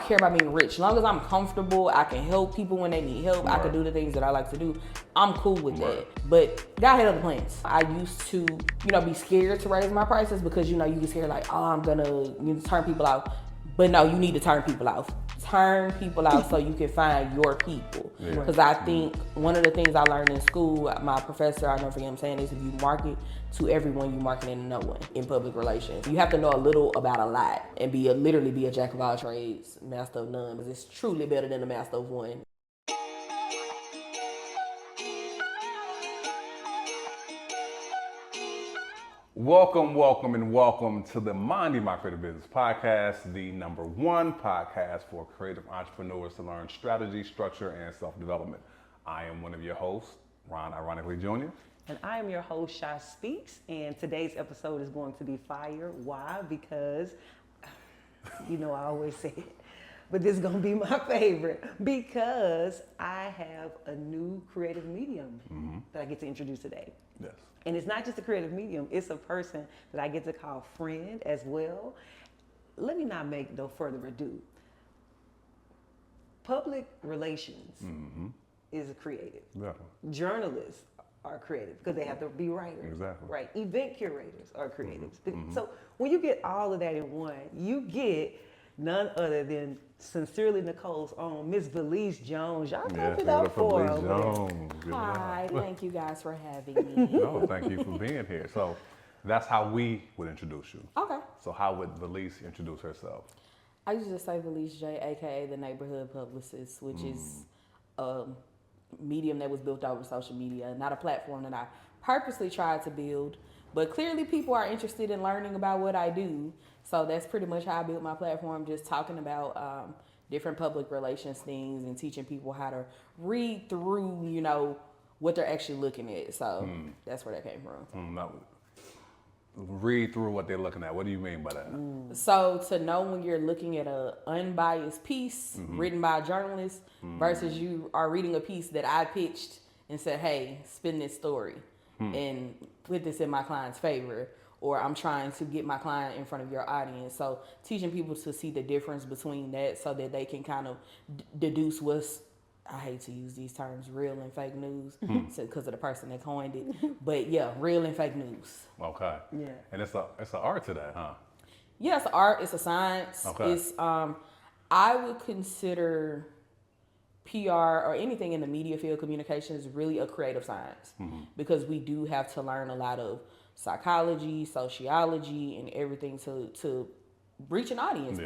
care about being rich. As long as I'm comfortable, I can help people when they need help. I can do the things that I like to do. I'm cool with that. But God had other plans. I used to, be scared to raise my prices because, you get scared like, oh, I'm gonna turn people out. But no, you need to turn people out. Turn people out so you can find your people. Because I think one of the things I learned in school, my professor, I don't know if I'm saying this, if you market to everyone, you marketing to no one in public relations. You have to know a little about a lot and literally be a jack of all trades, master of none, because it's truly better than a master of one. Welcome to the Minding My Creative Business podcast, the #1 podcast for creative entrepreneurs to learn strategy, structure, and self-development. I am one of your hosts, Ron Ironically Jr. And I am your host, ShySpeaks, and today's episode is going to be fire. Why? Because, I always say it, but this is going to be my favorite because I have a new creative medium that I get to introduce today. Yes. And it's not just a creative medium, it's a person that I get to call friend as well. Let me not make no further ado. Public relations is a creative. Exactly. Journalists are creative because they have to be writers. Exactly. Right. Event curators are creatives. So when you get all of that in one, you get none other than sincerely Nicole's own Miss Valise Jones. Y'all clap it up for her. Jones. Hi, thank you guys for having me. No, thank you for being here. So that's how we would introduce you. Okay. So how would Valise introduce herself? I used to say Valise J, aka the neighborhood publicist, which is a medium that was built over social media, not a platform that I purposely tried to build. But clearly people are interested in learning about what I do. So that's pretty much how I built my platform, just talking about different public relations things and teaching people how to read through, what they're actually looking at. So that's where that came from. No. Read through what they're looking at. What do you mean by that? So to know when you're looking at an unbiased piece written by a journalist versus you are reading a piece that I pitched and said, hey, spin this story and put this in my client's favor, or I'm trying to get my client in front of your audience. So teaching people to see the difference between that so that they can kind of deduce what's, I hate to use these terms, real and fake news, because of the person that coined it. But yeah, real and fake news. Okay. Yeah. And it's an art to that, huh? Yeah, it's art, it's a science. Okay. It's I would consider PR or anything in the media field, communications, really a creative science because we do have to learn a lot of psychology, sociology, and everything to reach an audience,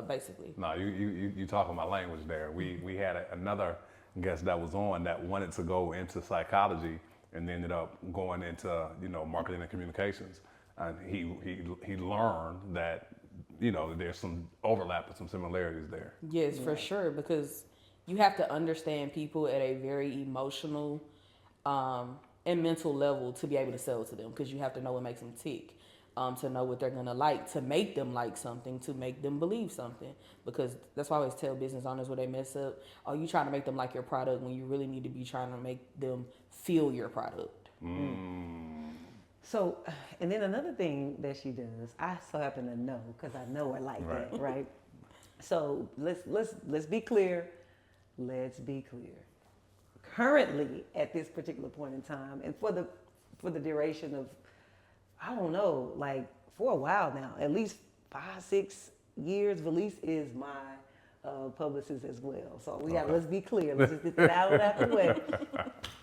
basically. No, you talking my language there. We had another guest that was on that wanted to go into psychology and ended up going into marketing and communications, and he learned that there's some overlap and some similarities there. Yes, for sure, because you have to understand people at a very emotional and mental level to be able to sell to them, because you have to know what makes them tick. To know what they're gonna like, to make them like something, to make them believe something. Because that's why I always tell business owners when they mess up, oh, you trying to make them like your product when you really need to be trying to make them feel your product. So, and then another thing that she does, I so happen to know because I know her like that, right? So let's be clear. Let's be clear. Currently, at this particular point in time, and for the duration of, I don't know, like for a while now, at least 5-6 years, Valise is my publicist as well. So let's be clear. Let's just get that out of the way.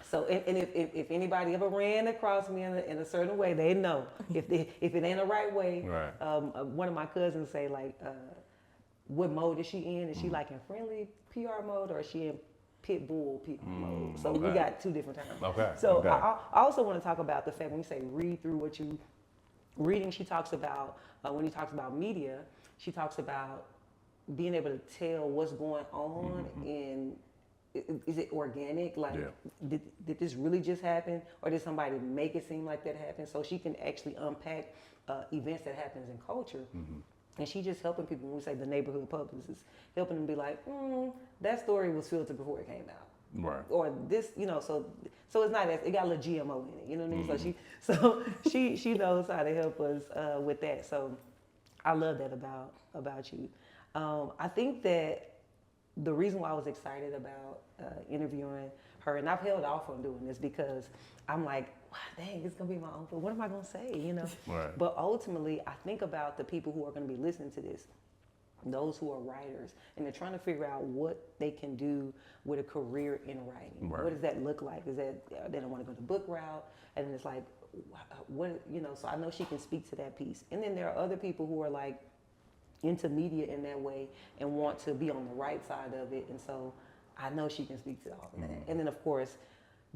So, and if anybody ever ran across me in a certain way, they know. If it ain't the right way, one of my cousins say like, what mode is she in? Is she like in friendly PR mode, or is she in pit bull mode? So we got two different terms. Okay. So I also want to talk about the fact when you say read through what you reading. She talks about when he talks about media, she talks about being able to tell what's going on in. Is it organic? Like, did this really just happen, or did somebody make it seem like that happened? So she can actually unpack events that happens in culture. And she just helping people, when we say the neighborhood publicist, helping them be like, that story was filtered before it came out. Right. Or this, so it's not that, it got a little GMO in it, you know what I mean? So she knows how to help us with that. So I love that about you. I think that the reason why I was excited about interviewing her, and I've held off on doing this because I'm like, wow, dang, it's gonna be my own, but what am I gonna say, you know? Right. But ultimately, I think about the people who are gonna be listening to this, those who are writers, and they're trying to figure out what they can do with a career in writing. Right. What does that look like? Is that they don't want to go the book route, and then it's like, what, you know? So I know she can speak to that piece. And then there are other people who are like into media in that way and want to be on the right side of it, and so I know she can speak to all of that. And then of course,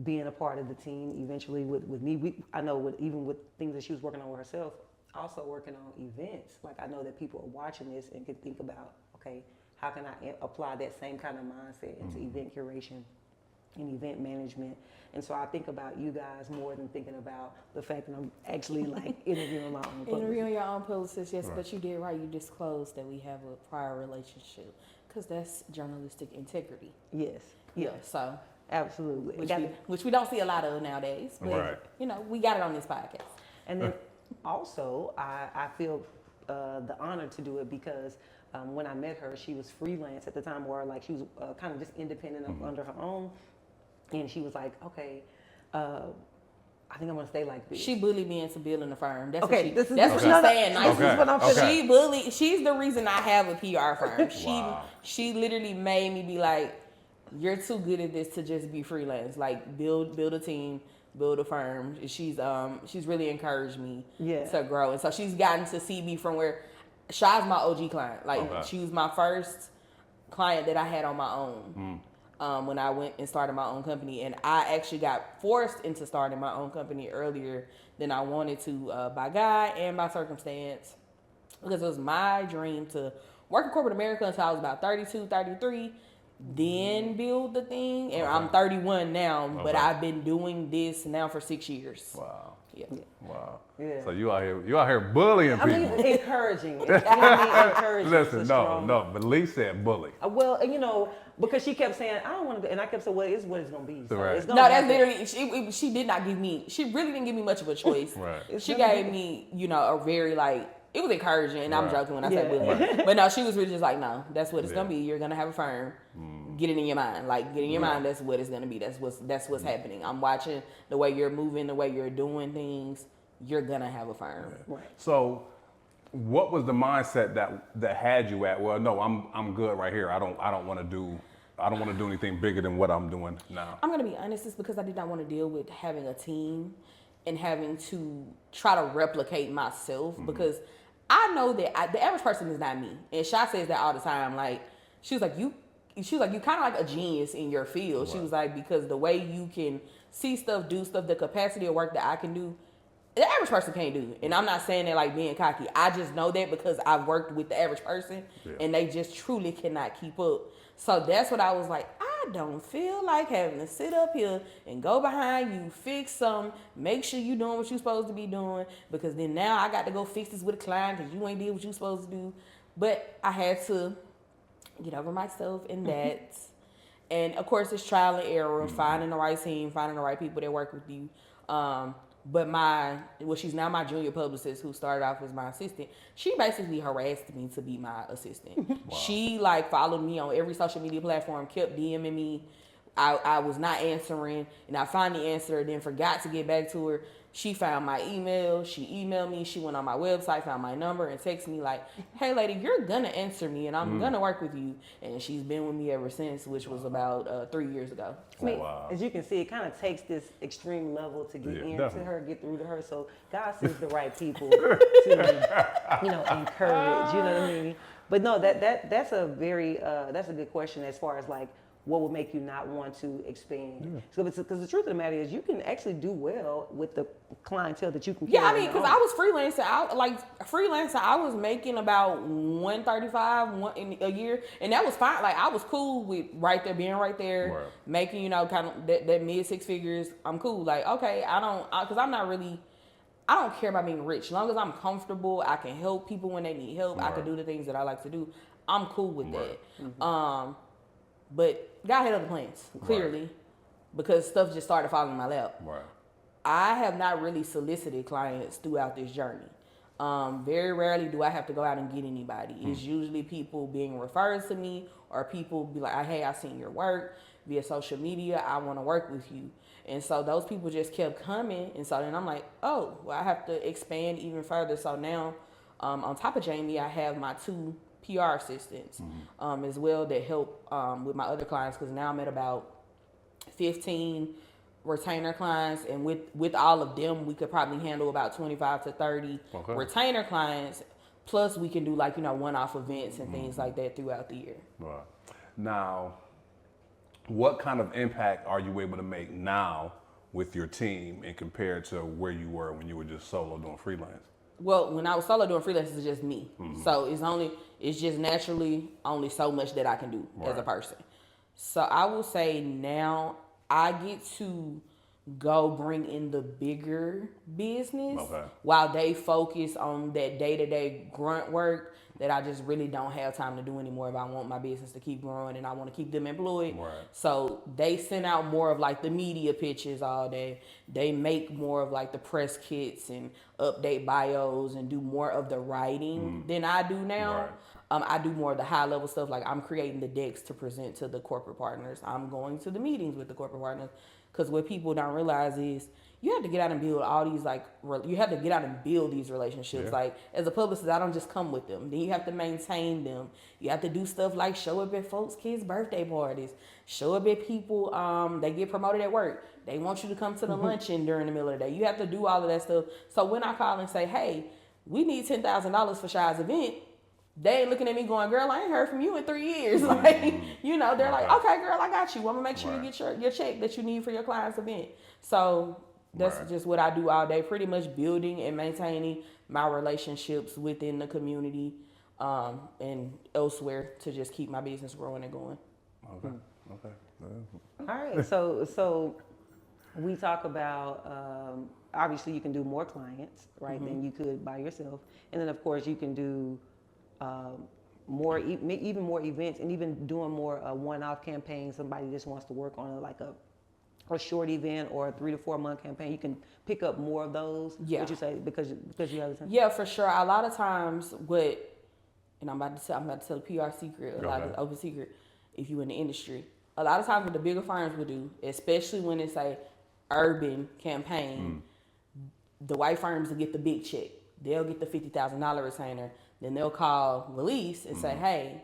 being a part of the team eventually with me, I know even with things that she was working on with herself, also working on events. Like I know that people are watching this and can think about, okay, how can I apply that same kind of mindset into event curation and event management? And so I think about you guys more than thinking about the fact that I'm actually like interviewing my own publicist. Interviewing your own publicist, yes, Right. but you did right. You disclosed that we have a prior relationship because that's journalistic integrity. Yes. Yeah, so Absolutely. which we don't see a lot of nowadays, but Right. you know, we got it on this podcast. And then also, I feel the honor to do it because when I met her, she was freelance at the time, where like she was kind of just independent under her own, and she was like, okay, I think I'm gonna stay like this. She bullied me into building a firm. That's Okay, what this that's is what no, she's no, saying. this is what I'm Okay. She's the reason I have a PR firm. Wow. She literally made me be like, you're too good at this to just be freelance. Like build a team, build a firm. She's really encouraged me to grow. And so she's gotten to see me from where Shy's my OG client. Like she was my first client that I had on my own. When I went and started my own company, and I actually got forced into starting my own company earlier than I wanted to by God and by circumstance, because it was my dream to work in corporate America until I was about 32, 33, then build the thing. And I'm 31 now, but I've been doing this now for 6 years. Wow. Yeah. Wow. Yeah. So you out here bullying I people. mean, encouraging. Encouraging. Listen, no, but Lee said bully. Well, and you know, because she kept saying, I don't want to, and I kept saying, well, it's what it's going to be. So Right. it's gonna No, that's happen. literally, she did not give me, she really didn't give me much of a choice. Right. She gave me, you know, a very like, it was encouraging, and I'm Right. joking when I say bullying. Right. But no, she was really just like, no, that's what it's Yeah. gonna be. You're gonna have a firm. Get it in your mind. Like, get in your mind, that's what it's gonna be. That's what's happening. I'm watching the way you're moving, the way you're doing things. You're gonna have a firm. Right. So, what was the mindset that had you at? Well, no, I'm good right here. I don't want to do anything bigger than what I'm doing now. I'm gonna be honest, it's because I did not want to deal with having a team and having to try to replicate myself, because I know that the average person is not me. And Shy says that all the time. Like, she was like, you kind of like a genius in your field. She was like, because the way you can see stuff, do stuff, the capacity of work that I can do, the average person can't do. And I'm not saying that like being cocky. I just know that because I've worked with the average person and they just truly cannot keep up. So that's what I was like, I don't feel like having to sit up here and go behind you, fix something, make sure you're doing what you're supposed to be doing, because then now I got to go fix this with a client because you ain't did what you're supposed to do. But I had to get over myself in that. And of course, it's trial and error, finding the right team, finding the right people that work with you. But she's now my junior publicist, who started off as my assistant. She basically harassed me to be my assistant. Wow. She like followed me on every social media platform, kept DMing me. I was not answering, and I finally answered, then forgot to get back to her. She found my email. She emailed me. She went on my website, found my number, and texted me like, hey, lady, you're going to answer me, and I'm going to work with you. And she's been with me ever since, which was about 3 years ago. I mean, as you can see, it kind of takes this extreme level to get into her, get through to her. So God sends the right people to, encourage, you know what I mean? But no, that's a very, that's a good question as far as like, what would make you not want to expand? Because the truth of the matter is, you can actually do well with the clientele that you can. Yeah, I mean, because I was freelancing. I was making about $135 a year, and that was fine. Like, I was cool with being right there, making kind of that mid six figures. I'm cool. Like, okay, because I don't care about being rich. As long as I'm comfortable, I can help people when they need help. I can do the things that I like to do. I'm cool with that. But God had other plans, clearly, because stuff just started falling in my lap. Right. I have not really solicited clients throughout this journey. Very rarely do I have to go out and get anybody. It's usually people being referred to me, or people be like, hey, I seen your work via social media. I want to work with you. And so those people just kept coming. And so then I'm like, oh, well, I have to expand even further. So now, on top of Jamie, I have my 2 PR assistants as well that help with my other clients, because now I'm at about 15 retainer clients, and with all of them we could probably handle about 25 to 30 retainer clients, plus we can do like, you know, one-off events and things like that throughout the year. Right. Now, what kind of impact are you able to make now with your team and compared to where you were when you were just solo doing freelance? Well, when I was solo doing freelance, it's just me. So it's just naturally only so much that I can do as a person. So I will say now I get to go bring in the bigger business while they focus on that day-to-day grunt work that I just really don't have time to do anymore if I want my business to keep growing and I want to keep them employed. So they send out more of like the media pitches all day. They make more of like the press kits and update bios and do more of the writing than I do now. I do more of the high level stuff. Like I'm creating the decks to present to the corporate partners. I'm going to the meetings with the corporate partners, because what people don't realize is you have to get out and build all these you have to get out and build these relationships. Like as a publicist, I don't just come with them. Then you have to maintain them. You have to do stuff like show up at folks' kids' birthday parties, show up at people, they get promoted at work. They want you to come to the luncheon during the middle of the day. You have to do all of that stuff. So when I call and say, hey, we need $10,000 for Shy's event, they ain't looking at me going, girl, I ain't heard from you in 3 years. Like, you know, they're like, okay, girl, I got you. I'm gonna make sure you get your check that you need for your client's event. So that's just what I do all day, pretty much building and maintaining my relationships within the community and elsewhere to just keep my business growing and going. Okay. All right. So we talk about obviously you can do more clients, right, than you could by yourself, and then of course you can do more, even more events, and even doing more one-off campaigns. Somebody just wants to work on like a short event or a 3 to 4 month campaign. You can pick up more of those. Yeah. Would you say because you have the time? Yeah, for sure. A lot of times, and I'm about to tell a PR secret, a lot of open secret. If you in the industry, a lot of times what the bigger firms will do, especially when it's a urban campaign, the white firms will get the big check. They'll get the $50,000 retainer. Then they'll call Valise and say, hey,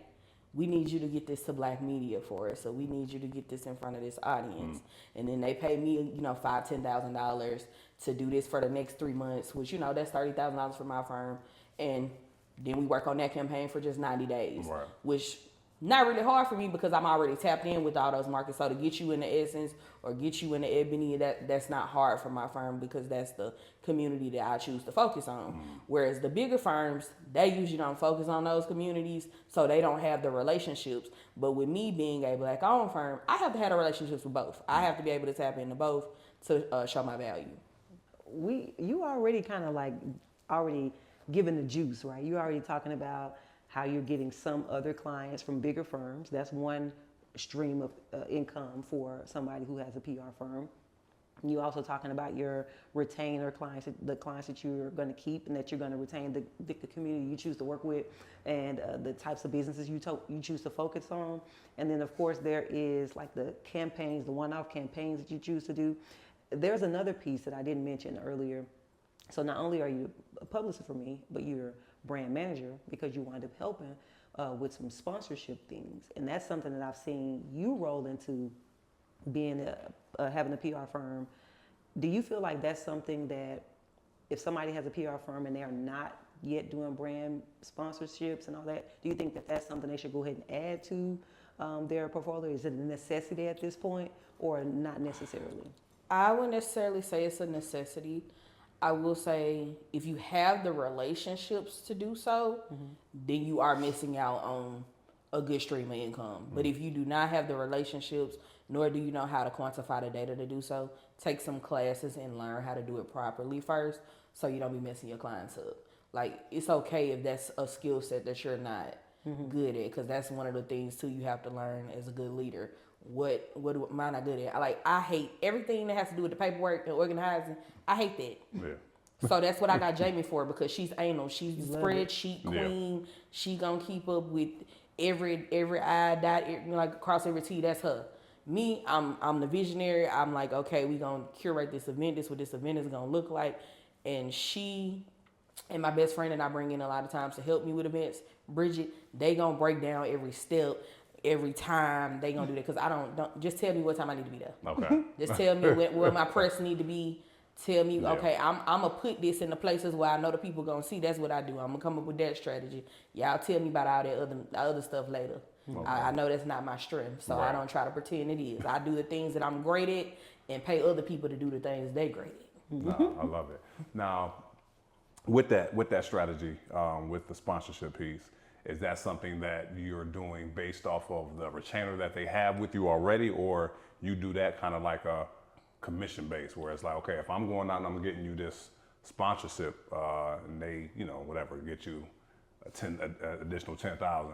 we need you to get this to black media for us. So we need you to get this in front of this audience. And then they pay me, $5,000, $10,000 to do this for the next 3 months, which, that's $30,000 for my firm. And then we work on that campaign for just 90 days, which not really hard for me because I'm already tapped in with all those markets. So to get you in the Essence or get you in the Ebony, that's not hard for my firm because that's the community that I choose to focus on. Whereas the bigger firms, they usually don't focus on those communities, so they don't have the relationships. But with me being a black-owned firm, I have to have the relationships with both. I have to be able to tap into both to show my value. You already kind of like already giving the juice, right? You already talking about how you're getting some other clients from bigger firms. That's one stream of income for somebody who has a PR firm. You also talking about your retainer clients, the clients that you're going to keep and that you're going to retain, the community you choose to work with, and the types of businesses you choose to focus on. And then, of course, there is like the campaigns, the one-off campaigns that you choose to do. There's another piece that I didn't mention earlier. So not only are you a publicist for me, but you're brand manager because you wind up helping with some sponsorship things. And that's something that I've seen you roll into being having a PR firm. Do you feel like that's something that if somebody has a PR firm and they're not yet doing brand sponsorships and all that, do you think that that's something they should go ahead and add to their portfolio? Is it a necessity at this point or not necessarily? I wouldn't necessarily say it's a necessity. I will say if you have the relationships to do so, then you are missing out on a good stream of income. But if you do not have the relationships, nor do you know how to quantify the data to do so, take some classes and learn how to do it properly first so you don't be messing your clients up. Like, it's okay if that's a skill set that you're not good at, because that's one of the things, too, you have to learn as a good leader. What am I not good at? I hate everything that has to do with the paperwork and organizing. I hate that. Yeah. So that's what I got Jamie for, because she's anal. She's the Love spreadsheet queen. She gonna keep up with every I dot, like cross every T. That's her. Me, I'm the visionary. I'm like, okay, we gonna curate this event. This what this event is gonna look like. And she and my best friend that I bring in a lot of times to help me with events, Bridget, they gonna break down every step, every time they gonna do that. Cause I don't just tell me what time I need to be there. Okay. Just tell me where my press need to be. Tell me, okay, I'm gonna put this in the places where I know the people gonna see. That's what I do. I'm gonna come up with that strategy. Y'all tell me about all that other stuff later. Okay. I know that's not my strength, so I don't try to pretend it is. I do the things that I'm great at and pay other people to do the things they great at. No, I love it. Now, with that strategy, with the sponsorship piece, is that something that you're doing based off of the retainer that they have with you already, or you do that kind of like a commission base, where it's like, okay, if I'm going out and I'm getting you this sponsorship, and they, whatever, get you additional 10,000,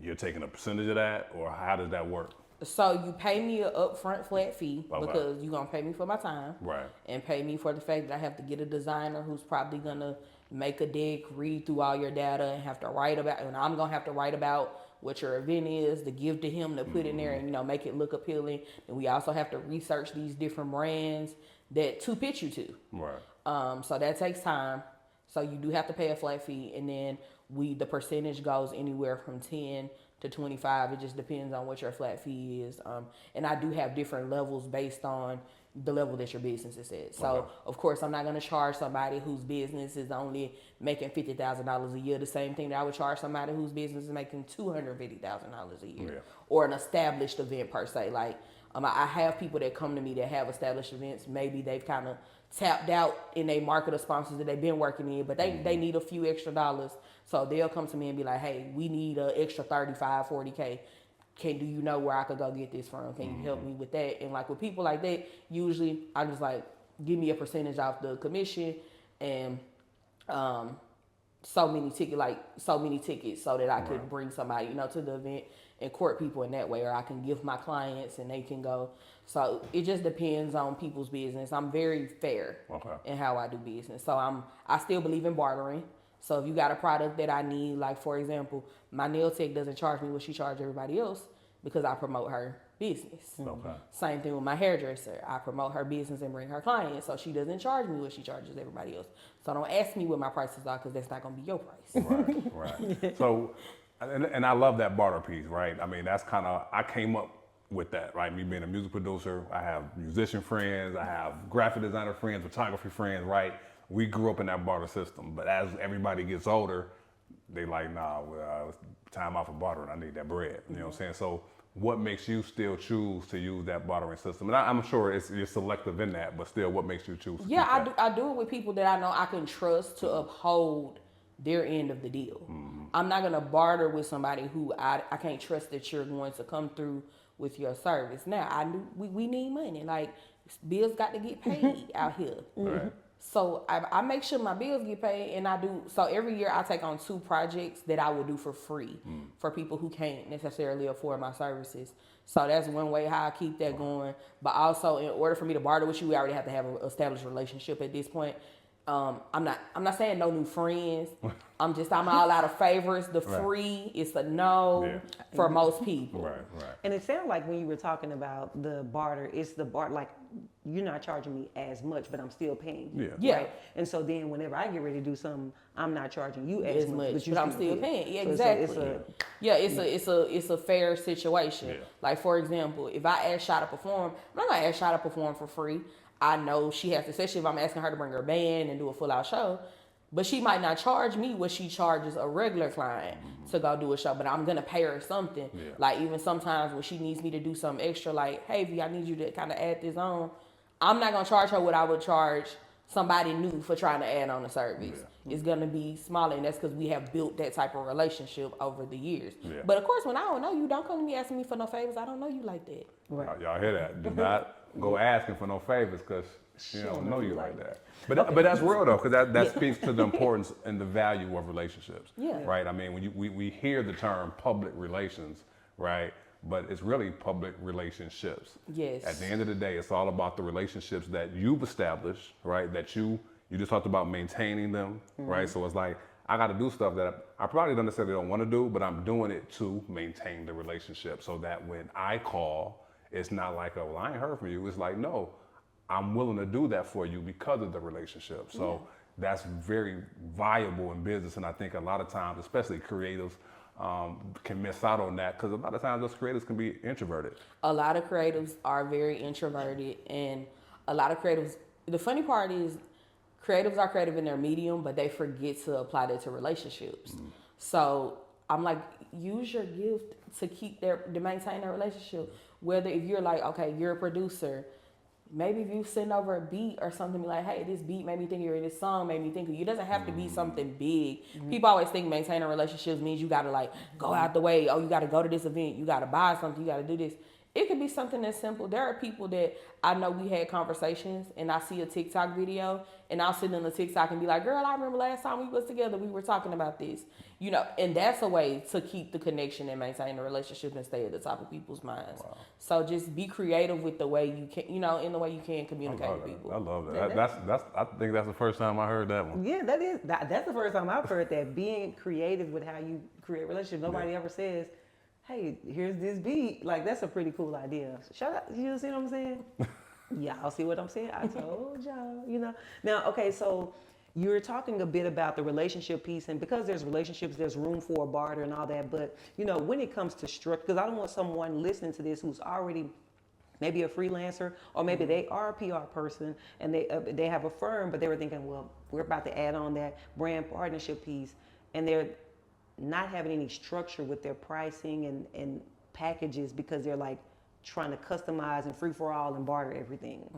you're taking a percentage of that, or how does that work? So you pay me an upfront flat fee because you're gonna pay me for my time, right? And pay me for the fact that I have to get a designer who's probably gonna make a deck, read through all your data, and have to write about. And I'm gonna have to write about what your event is, to give to him, to put in there, and make it look appealing. And we also have to research these different brands to pitch you to. Right. So that takes time. So you do have to pay a flat fee, and then the percentage goes anywhere from 10 to 25. It just depends on what your flat fee is. And I do have different levels based on the level that your business is at. So of course I'm not going to charge somebody whose business is only making $50,000 a year the same thing that I would charge somebody whose business is making $250,000 a year, or an established event per se. Like I have people that come to me that have established events. Maybe they've kind of tapped out in their market of sponsors that they've been working in, but they need a few extra dollars. So they'll come to me and be like, hey, we need an extra 35, 40K. Do you know where I could go get this from? Can you help me with that? And like with people like that, usually I just like, give me a percentage off the commission and so many tickets so that I could bring somebody, to the event and court people in that way, or I can give my clients and they can go. So it just depends on people's business. I'm very fair in how I do business. So I still believe in bartering. So if you got a product that I need, like for example, my nail tech doesn't charge me what she charges everybody else because I promote her business. Same thing with my hairdresser. I promote her business and bring her clients, so she doesn't charge me what she charges everybody else. So don't ask me what my prices are, because that's not going to be your price. Right. So, and I love that barter piece, right? I mean, that's kind of, I came up with that, right? Me being a music producer, I have musician friends, I have graphic designer friends, photography friends, right? We grew up in that barter system, but as everybody gets older, they like, nah, it's time out for bartering. I need that bread. You know what I'm saying? So what makes you still choose to use that bartering system? And I'm sure you're selective in that, but still, what makes you choose to I do it with people that I know I can trust to uphold their end of the deal. I'm not going to barter with somebody who I can't trust that you're going to come through with your service. Now, we need money. Like, bills got to get paid out here. Right. So I make sure my bills get paid, and I do. So every year I take on 2 projects that I will do for free for people who can't necessarily afford my services. So that's one way how I keep that going. But also, in order for me to barter with you, we already have to have an established relationship at this point. I'm not saying no new friends. I'm all out of favors. The free is a no for most people. Right. And it sounded like when you were talking about the barter, it's the barter, like you're not charging me as much, but I'm still paying you. Yeah. Right? And so then whenever I get ready to do something, I'm not charging you as much, but I'm still paying. Yeah, exactly. It's a fair situation. Yeah. Like for example, if I ask Shy to perform, I'm not gonna ask Shy to perform for free. I know she has to, especially if I'm asking her to bring her band and do a full out show, but she might not charge me what she charges a regular client to go do a show, but I'm gonna pay her something. Yeah. Like even sometimes when she needs me to do something extra, like, hey V, I need you to kind of add this on. I'm not gonna charge her what I would charge somebody new for trying to add on a service. Yeah. It's gonna be smaller, and that's because we have built that type of relationship over the years. Yeah. But of course, when I don't know you, don't come to me asking me for no favors. I don't know you like that. Right. Y'all hear that? Do not go asking for no favors, because she don't know you like that. But that's real though, because that speaks to the importance and the value of relationships. Yeah. Right. I mean, when we hear the term public relations, right? But it's really public relationships. Yes. At the end of the day, it's all about the relationships that you've established, right? That you You just talked about maintaining them, right? So it's like, I got to do stuff that I probably don't necessarily don't want to do, but I'm doing it to maintain the relationship so that when I call, it's not like, oh, well, I ain't heard from you. It's like, no, I'm willing to do that for you because of the relationship. So that's very viable in business. And I think a lot of times, especially creatives, can miss out on that because a lot of times those creatives can be introverted. A lot of creatives are very introverted, and a lot of creatives, the funny part is creatives are creative in their medium, but they forget to apply that to relationships. So I'm like, use your gift to maintain their relationship. Whether if you're like, okay, you're a producer, maybe if you send over a beat or something, be like, hey, this beat made me think of you, or this song made me think of you. It doesn't have to be something big. People always think maintaining relationships means you gotta like go out the way. Oh, you gotta go to this event. You gotta buy something. You gotta do this. It could be something that's simple. There are people that I know we had conversations and I see a TikTok video and I'll sit in the TikTok and be like, girl, I remember last time we was together, we were talking about this. You know, and that's a way to keep the connection and maintain the relationship and stay at the top of people's minds. Wow. So just be creative with the way you can, you know, in the way you can communicate with people. I love that. That's I think that's the first time I heard that one. Yeah, that's the first time I've heard that. Being creative with how you create relationships. Nobody ever says, hey, here's this beat. Like, that's a pretty cool idea. Shout out, you see what I'm saying? Y'all see what I'm saying? I told y'all, you know. Now, okay, so you're talking a bit about the relationship piece, and because there's relationships, there's room for a barter and all that. But, you know, when it comes to structure, because I don't want someone listening to this who's already maybe a freelancer, or maybe they are a PR person and they have a firm, but they were thinking, well, we're about to add on that brand partnership piece, and they're not having any structure with their pricing and packages because they're like trying to customize and free for all and barter everything.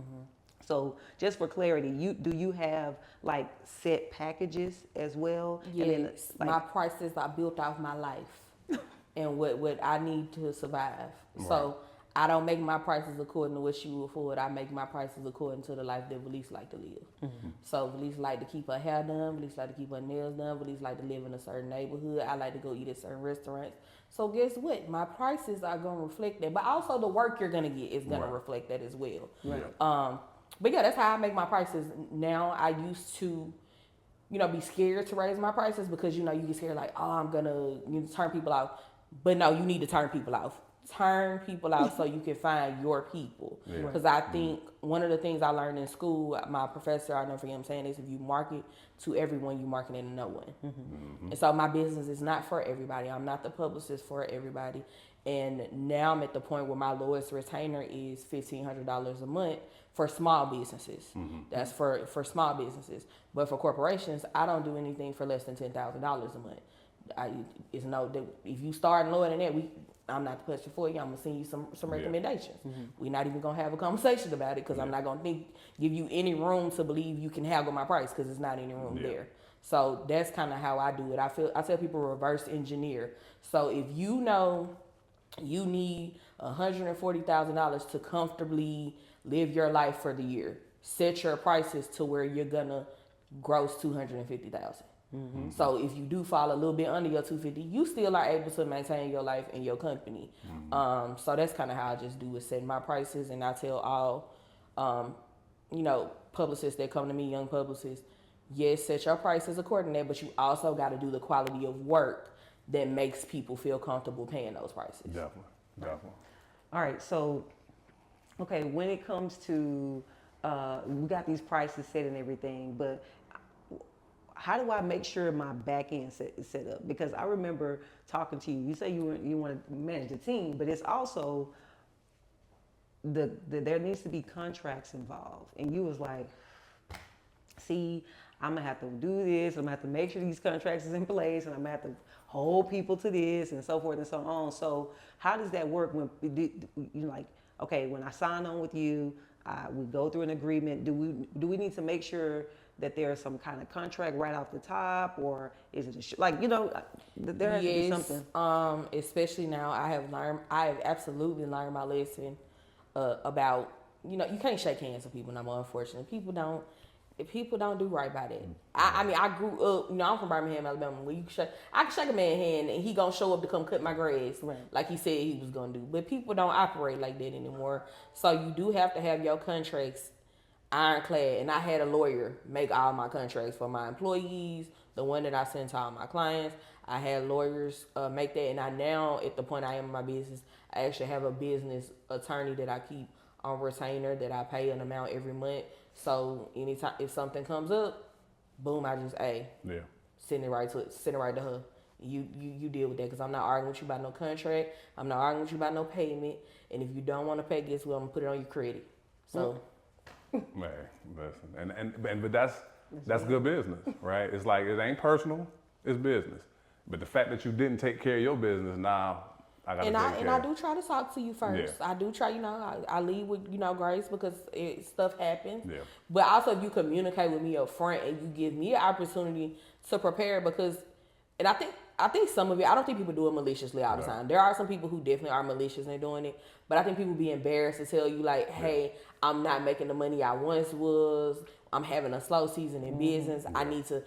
So just for clarity, do you have like set packages as well? Yes, and then, like, my prices are built off my life and what I need to survive. Right. So I don't make my prices according to what she will afford. I make my prices according to the life that Valise like to live. So Valise like to keep her hair done. Valise like to keep her nails done. Valise like to live in a certain neighborhood. I like to go eat at certain restaurants. So guess what? My prices are going to reflect that. But also the work you're going to get is going to reflect that as well. Right. But yeah, that's how I make my prices. Now I used to, you know, be scared to raise my prices because, you know, you get scared like, oh, I'm going to turn people off. But no, you need to turn people off. Turn people out so you can find your people. Because I think one of the things I learned in school, my professor, I'll never forget him saying this, if you market to everyone, you market to no one. And so my business is not for everybody. I'm not the publicist for everybody. And now I'm at the point where my lowest retainer is $1,500 a month for small businesses. That's for small businesses. But for corporations, I don't do anything for less than $10,000 a month. If you start lower than that, I'm not the person for you. I'm gonna send you some recommendations. We're not even gonna have a conversation about it because I'm not gonna give you any room to believe you can haggle my price because it's not any room there. So that's kind of how I do it. I tell people reverse engineer. So if you know you need $140,000 to comfortably live your life for the year, set your prices to where you're gonna gross $250,000. So if you do fall a little bit under your 250, you still are able to maintain your life and your company. So that's kind of how I just do it, set my prices, and I tell all, you know, publicists that come to me, young publicists, yes, set your prices according to that, but you also got to do the quality of work that makes people feel comfortable paying those prices. Definitely. All right, so, okay, when it comes to, we got these prices set and everything, but how do I make sure my back end is set up? Because I remember talking to you. You say you want to manage the team, but it's also there needs to be contracts involved. And you was like, see, I'm gonna have to do this. I'm gonna have to make sure these contracts is in place, and I'm gonna have to hold people to this, and so forth and so on. So how does that work? When you like, okay, when I sign on with you, we go through an agreement. Do we need to make sure that there's some kind of contract right off the top, or is it like, you know, there has to be something? Especially now, I have absolutely learned my lesson about, you know, you can't shake hands with people no more, unfortunately. People don't do right by that. I mean, I grew up, you know, I'm from Birmingham, Alabama, where I can shake a man's hand and he gonna show up to come cut my grass, like he said he was gonna do. But people don't operate like that anymore. So you do have to have your contracts. ironclad, and I had a lawyer make all my contracts for my employees, the one that I sent to all my clients. I had lawyers make that, and I now, at the point I am in my business, I actually have a business attorney that I keep on retainer that I pay an amount every month. So anytime if something comes up, boom, I just send it right to her. You deal with that, because I'm not arguing with you about no contract. I'm not arguing with you about no payment. And if you don't want to pay, guess what? I'm gonna put it on your credit. So, man, listen, but that's good business, right? It's like, it ain't personal, it's business. But the fact that you didn't take care of your business, now I gotta take care. And I do try to talk to you first. Yeah. I do try, I lead with, grace, because stuff happens. Yeah. But also, if you communicate with me up front and you give me an opportunity to prepare, because, and I think some of it, I don't think people do it maliciously all the time. There are some people who definitely are malicious in doing it, but I think people be embarrassed to tell you, like, hey, I'm not making the money I once was. I'm having a slow season in business. I need to,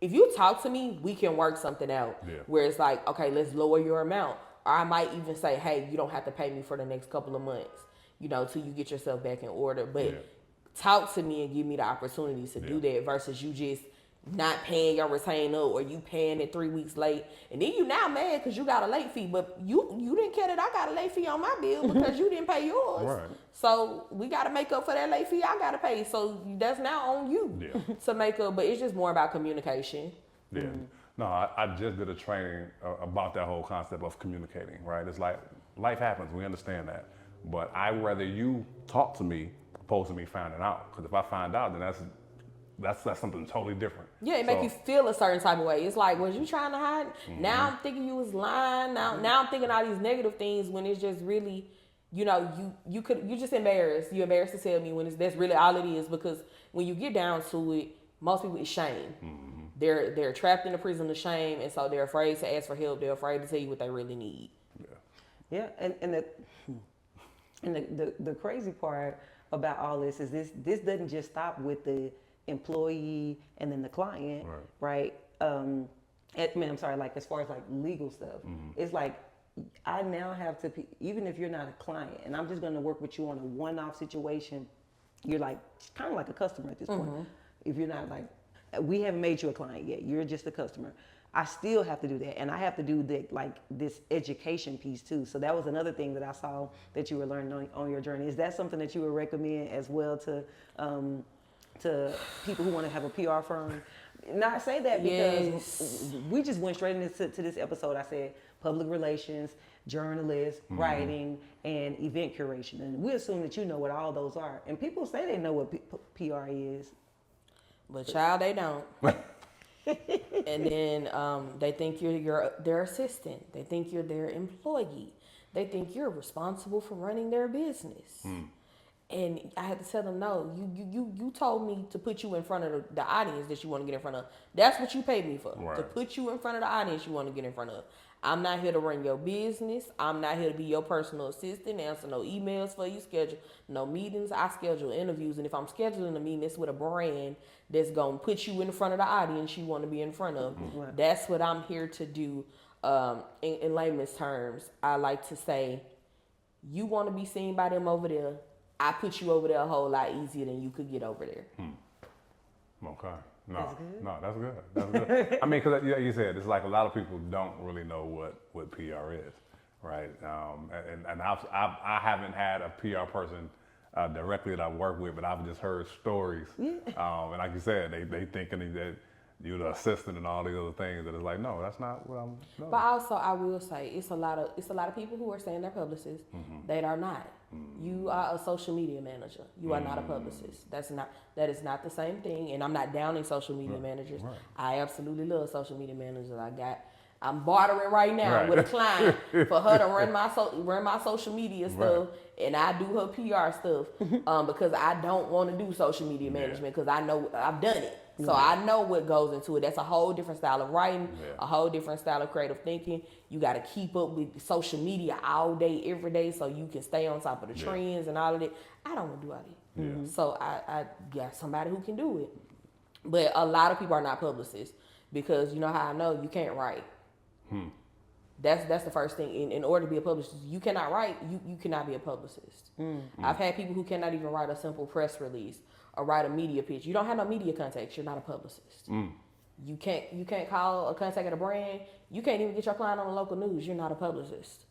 if you talk to me, we can work something out. Yeah. Where it's like, okay, let's lower your amount. Or I might even say, hey, you don't have to pay me for the next couple of months, till you get yourself back in order. But talk to me and give me the opportunities to do that, versus you just not paying your retainer, or you paying it 3 weeks late, and then you now mad because you got a late fee, but you didn't care that I got a late fee on my bill because you didn't pay yours. Right. So we got to make up for that late fee I got to pay. So that's now on you to make up. But it's just more about communication. Yeah. Mm-hmm. No, I just did a training about that whole concept of communicating. Right. It's like, life happens. We understand that, but I'd rather you talk to me opposed to me finding out. Because if I find out, then that's something totally different. Yeah, it make you feel a certain type of way. It's like, was you trying to hide? Mm-hmm. Now I'm thinking you was lying. Now I'm thinking all these negative things, when it's just really, you just embarrassed. You're embarrassed to tell me when that's really all it is, because when you get down to it, most people, it's shame. Mm-hmm. They're trapped in a prison of shame, and so they're afraid to ask for help. They're afraid to tell you what they really need. Yeah, and the crazy part about all this is this doesn't just stop with the employee and then the client, right? I'm sorry, like, as far as like legal stuff, it's like, I now have to, even if you're not a client and I'm just going to work with you on a one-off situation, you're like kind of like a customer at this point. If you're not, like, we haven't made you a client yet, you're just a customer, I still have to do that, and I have to do this education piece too. So that was another thing that I saw that you were learning on your journey. Is that something that you would recommend as well to people who want to have a PR firm? Not say that because we just went straight into this episode. I said public relations, journalist, writing, and event curation. And we assume that you know what all those are. And people say they know what PR is. But child, they don't. And then they think you're their assistant. They think you're their employee. They think you're responsible for running their business. And I had to tell them, no, you told me to put you in front of the audience that you want to get in front of. That's what you paid me for, to put you in front of the audience you want to get in front of. I'm not here to run your business. I'm not here to be your personal assistant, answer no emails for you, schedule no meetings. I schedule interviews, and if I'm scheduling a meeting, it's with a brand that's going to put you in front of the audience you want to be in front of. That's what I'm here to do. In layman's terms, I like to say, you want to be seen by them over there, I put you over there a whole lot easier than you could get over there. Okay. That's good. That's good. I mean, because like you said, it's like a lot of people don't really know what PR is, right? And I haven't had a PR person directly that I work with, but I've just heard stories. And like you said, they thinking that you're the assistant and all these other things. That it's like, no, that's not what I'm. No. But also, I will say, it's a lot of people who are saying they're publicists. They are not. You are a social media manager. You are not a publicist. That is not the same thing. And I'm not downing social media managers. I absolutely love social media managers. I'm bartering right now with a client for her to run my social media stuff, and I do her PR stuff because I don't want to do social media management, because I know I've done it. So I know what goes into it. That's a whole different style of writing, a whole different style of creative thinking. You got to keep up with social media all day, every day, so you can stay on top of the trends and all of that. I don't want to do all that. So I got somebody who can do it. But a lot of people are not publicists, because you know how I know you can't write. That's the first thing. In order to be a publicist, you cannot write. You cannot be a publicist. I've had people who cannot even write a simple press release or write a media pitch. You don't have no media contacts. You're not a publicist. You can't call a contact at a brand. You can't even get your client on the local news. You're not a publicist.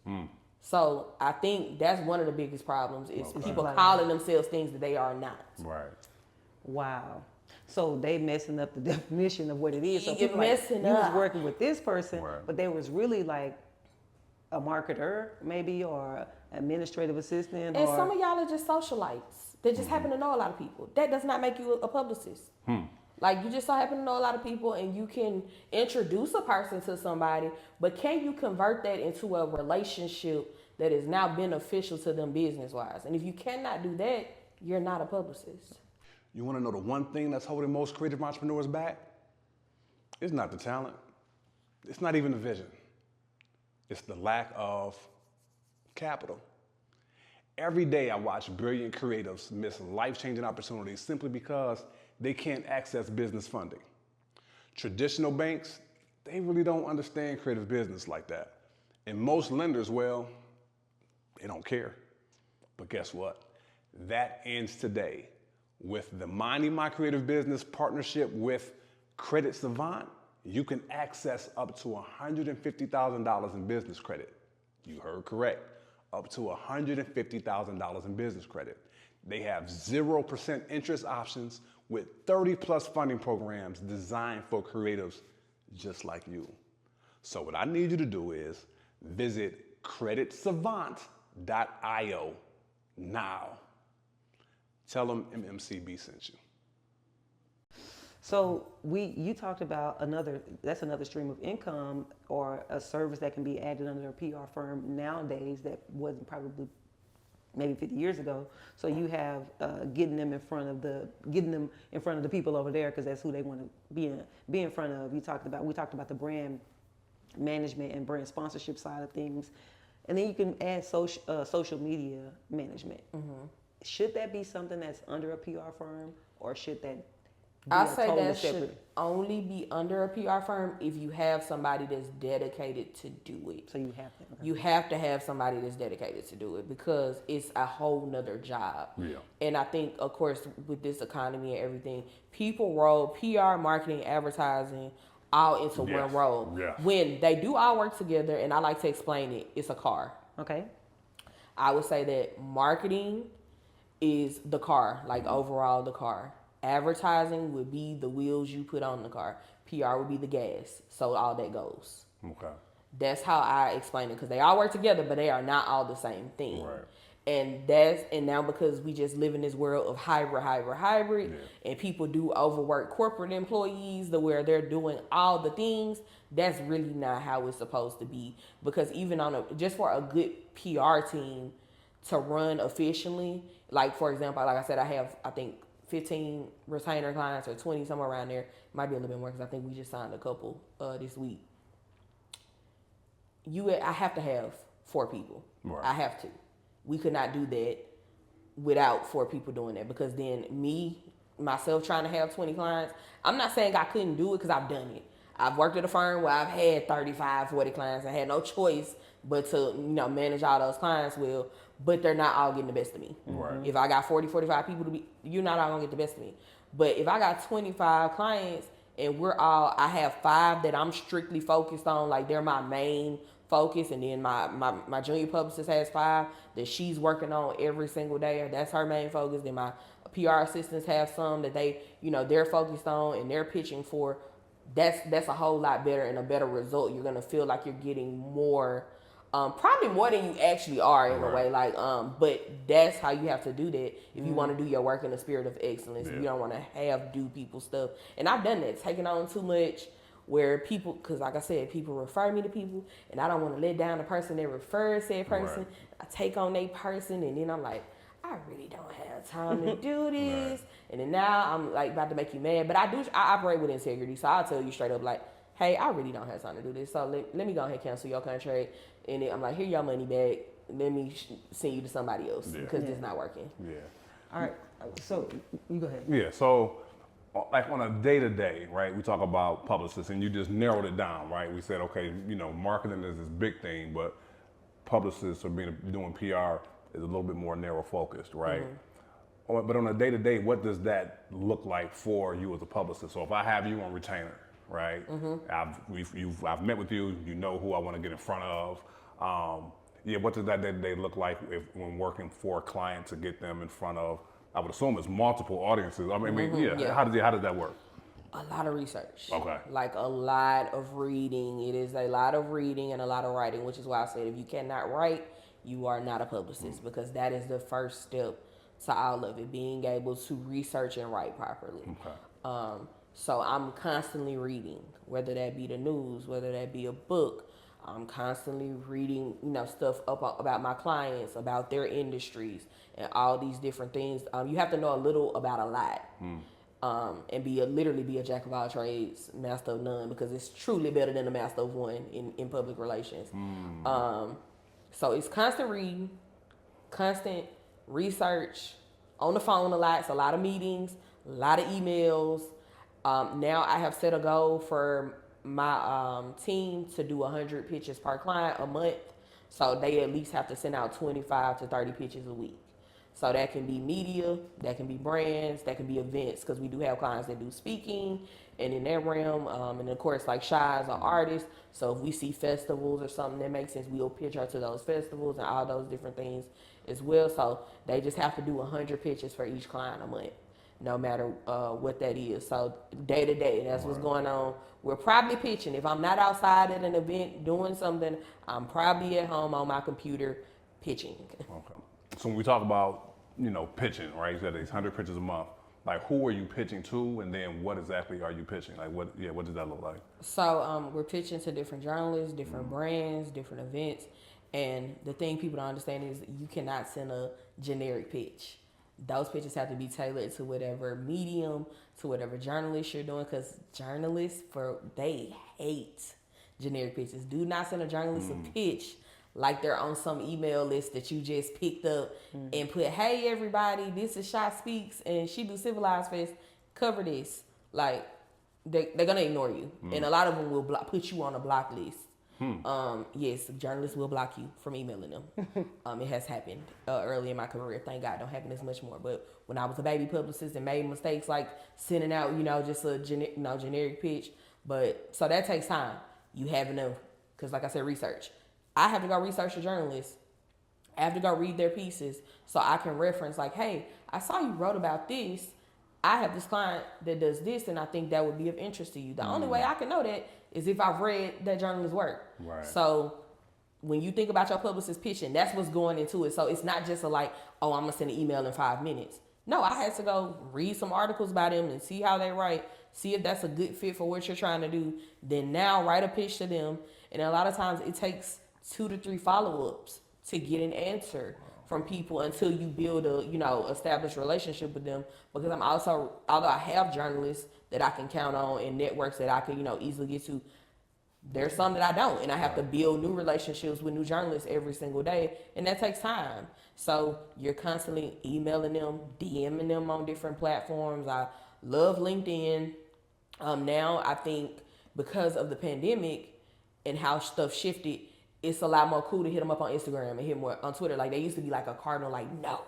So I think that's one of the biggest problems is people calling themselves things that they are not. Right. Wow. So they messing up the definition of what it is. So You're people like, messing you was up. working with this person, Right. but they was really like a marketer maybe or administrative assistant. And or, some of y'all are just socialites that just happen to know a lot of people. That does not make you a publicist. Like, you just so happen to know a lot of people and you can introduce a person to somebody, but can you convert that into a relationship that is now beneficial to them business-wise? And if you cannot do that, you're not a publicist. You want to know the one thing that's holding most creative entrepreneurs back? It's not the talent. It's not even the vision. It's the lack of capital. Every day I watch brilliant creatives miss life-changing opportunities simply because they can't access business funding. Traditional banks, they really don't understand creative business like that. And most lenders, well, they don't care. But guess what? That ends today with the Minding My Creative Business partnership with Credit Savant. You can access up to $150,000 in business credit. You heard correct, up to $150,000 in business credit. They have 0% interest options with 30 plus funding programs designed for creatives just like you. So what I need you to do is visit creditsavant.io now. Tell them MMCB sent you. So you talked about that's another stream of income or a service that can be added under a PR firm nowadays that wasn't probably maybe 50 years ago. So you have getting them in front of the people over there because that's who they want to be in front of. We talked about the brand management and brand sponsorship side of things, and then you can add social media management. Should that be something that's under a PR firm, or should that be I say totally that separate? should only be under a PR firm if you have somebody that's dedicated to do it. So you have to. Okay. You have to have somebody that's dedicated to do it because it's a whole nother job. Yeah. And I think, of course, with this economy and everything, people roll PR, marketing, advertising all into one role. Yeah. When they do all work together, and I like to explain it, it's a car. Okay. I would say that marketing is the car, like overall the car. Advertising would be the wheels you put on the car. PR would be the gas. So all that goes. Okay. That's how I explain it because they all work together, but they are not all the same thing. Right. And now because we just live in this world of hybrid, and people do overwork corporate employees where they're doing all the things, that's really not how it's supposed to be. Because even just for a good PR team to run efficiently, like for example, like I said, I have, I think 15 retainer clients or 20, somewhere around there. Might be a little bit more because I think we just signed a couple this week. I have to have 4 people. Right. I have to. We could not do that without 4 people doing that because then myself trying to have 20 clients, I'm not saying I couldn't do it because I've done it. I've worked at a firm where I've had 35, 40 clients and had no choice but to manage all those clients well, but they're not all getting the best of me. Right. If I got 40, 45 people you're not all gonna get the best of me. But if I got 25 clients and I have 5 that I'm strictly focused on, like they're my main focus, and then my junior publicist has 5 that she's working on every single day, that's her main focus. Then my PR assistants have some that they're focused on and they're pitching for. That's a whole lot better and a better result. You're gonna feel like you're getting more, probably more than you actually are in a way. Like, but that's how you have to do that if you want to do your work in a spirit of excellence. If you don't want to do people's stuff. And I've done that, taking on too much. Where people, because like I said, people refer me to people, and I don't want to let down the person that refers said person. Right. I take on their person, and then I'm like, I really don't have time to do this. And then now I'm like about to make you mad, but I operate with integrity, so I'll tell you straight up like, hey, I really don't have time to do this, so let me go ahead and cancel your contract. And then I'm like, here your money back. Let me send you to somebody else because it's not working. Yeah. All right. So you go ahead. Yeah. So like on a day-to-day, right? We talk about Publicist, and you just narrowed it down, right? We said, okay, marketing is this big thing, but Publicists or doing PR is a little bit more narrow focused, right? But on a day-to-day, what does that look like for you as a publicist? So if I have you on retainer, right? I've met with you. You know who I want to get in front of. What does that day-to-day look like when working for a client to get them in front of? I would assume it's multiple audiences. I mean, Yeah. How does that work? A lot of research. Okay. Like a lot of reading. It is a lot of reading and a lot of writing, which is why I said if you cannot write, you are not a publicist, because that is the first step to all of it, being able to research and write properly. Okay. So I'm constantly reading, whether that be the news, whether that be a book. I'm constantly reading, stuff about my clients, about their industries, and all these different things. You have to know a little about a lot. And literally be a jack of all trades, master of none, because it's truly better than a master of one in public relations. So it's constant reading, constant research, on the phone a lot. It's a lot of meetings, a lot of emails. Now I have set a goal for my team to do 100 pitches per client a month. So they at least have to send out 25 to 30 pitches a week. So that can be media, that can be brands, that can be events, because we do have clients that do speaking and in that realm. And of course, like Shy is an artist. So if we see festivals or something that makes sense, we'll pitch her to those festivals and all those different things as well. So they just have to do 100 pitches for each client a month, no matter what that is. So day to day, that's what's going on. We're probably pitching. If I'm not outside at an event doing something, I'm probably at home on my computer pitching. Okay. So when we talk about, pitching, right? You said these 100 pitches a month. Like, who are you pitching to, and then what exactly are you pitching? Like, what does that look like? So we're pitching to different journalists, different brands, different events. And the thing people don't understand is you cannot send a generic pitch. Those pitches have to be tailored to whatever medium, to whatever journalist you're doing, because journalists, they hate generic pitches. Do not send a journalist a pitch like they're on some email list that you just picked up and put, hey, everybody, this is ShySpeaks, and she do Civilized Fest, cover this. Like, they're going to ignore you. And a lot of them will put you on a block list. Yes, journalists will block you from emailing them. It has happened early in my career. Thank God, don't happen as much more. But when I was a baby publicist and made mistakes like sending out, just a generic pitch. But so that takes time. You having to, because like I said, research. I have to go research the journalists. I have to go read their pieces so I can reference like, hey, I saw you wrote about this. I have this client that does this, and I think that would be of interest to you. The only way I can know that is if I've read that journalist's work. Right. So when you think about your publicist pitching, that's what's going into it. So it's not just I'm going to send an email in 5 minutes. No, I had to go read some articles by them and see how they write, see if that's a good fit for what you're trying to do. Then now write a pitch to them. And a lot of times it takes 2 to 3 follow-ups to get an answer from people until you build a, established relationship with them. Because I'm also, although I have journalists that I can count on and networks that I can, easily get to, there's some that I don't. And I have to build new relationships with new journalists every single day. And that takes time. So you're constantly emailing them, DMing them on different platforms. I love LinkedIn. Now I think because of the pandemic and how stuff shifted, it's a lot more cool to hit them up on Instagram and hit more on Twitter. Like, they used to be like a cardinal, like, no,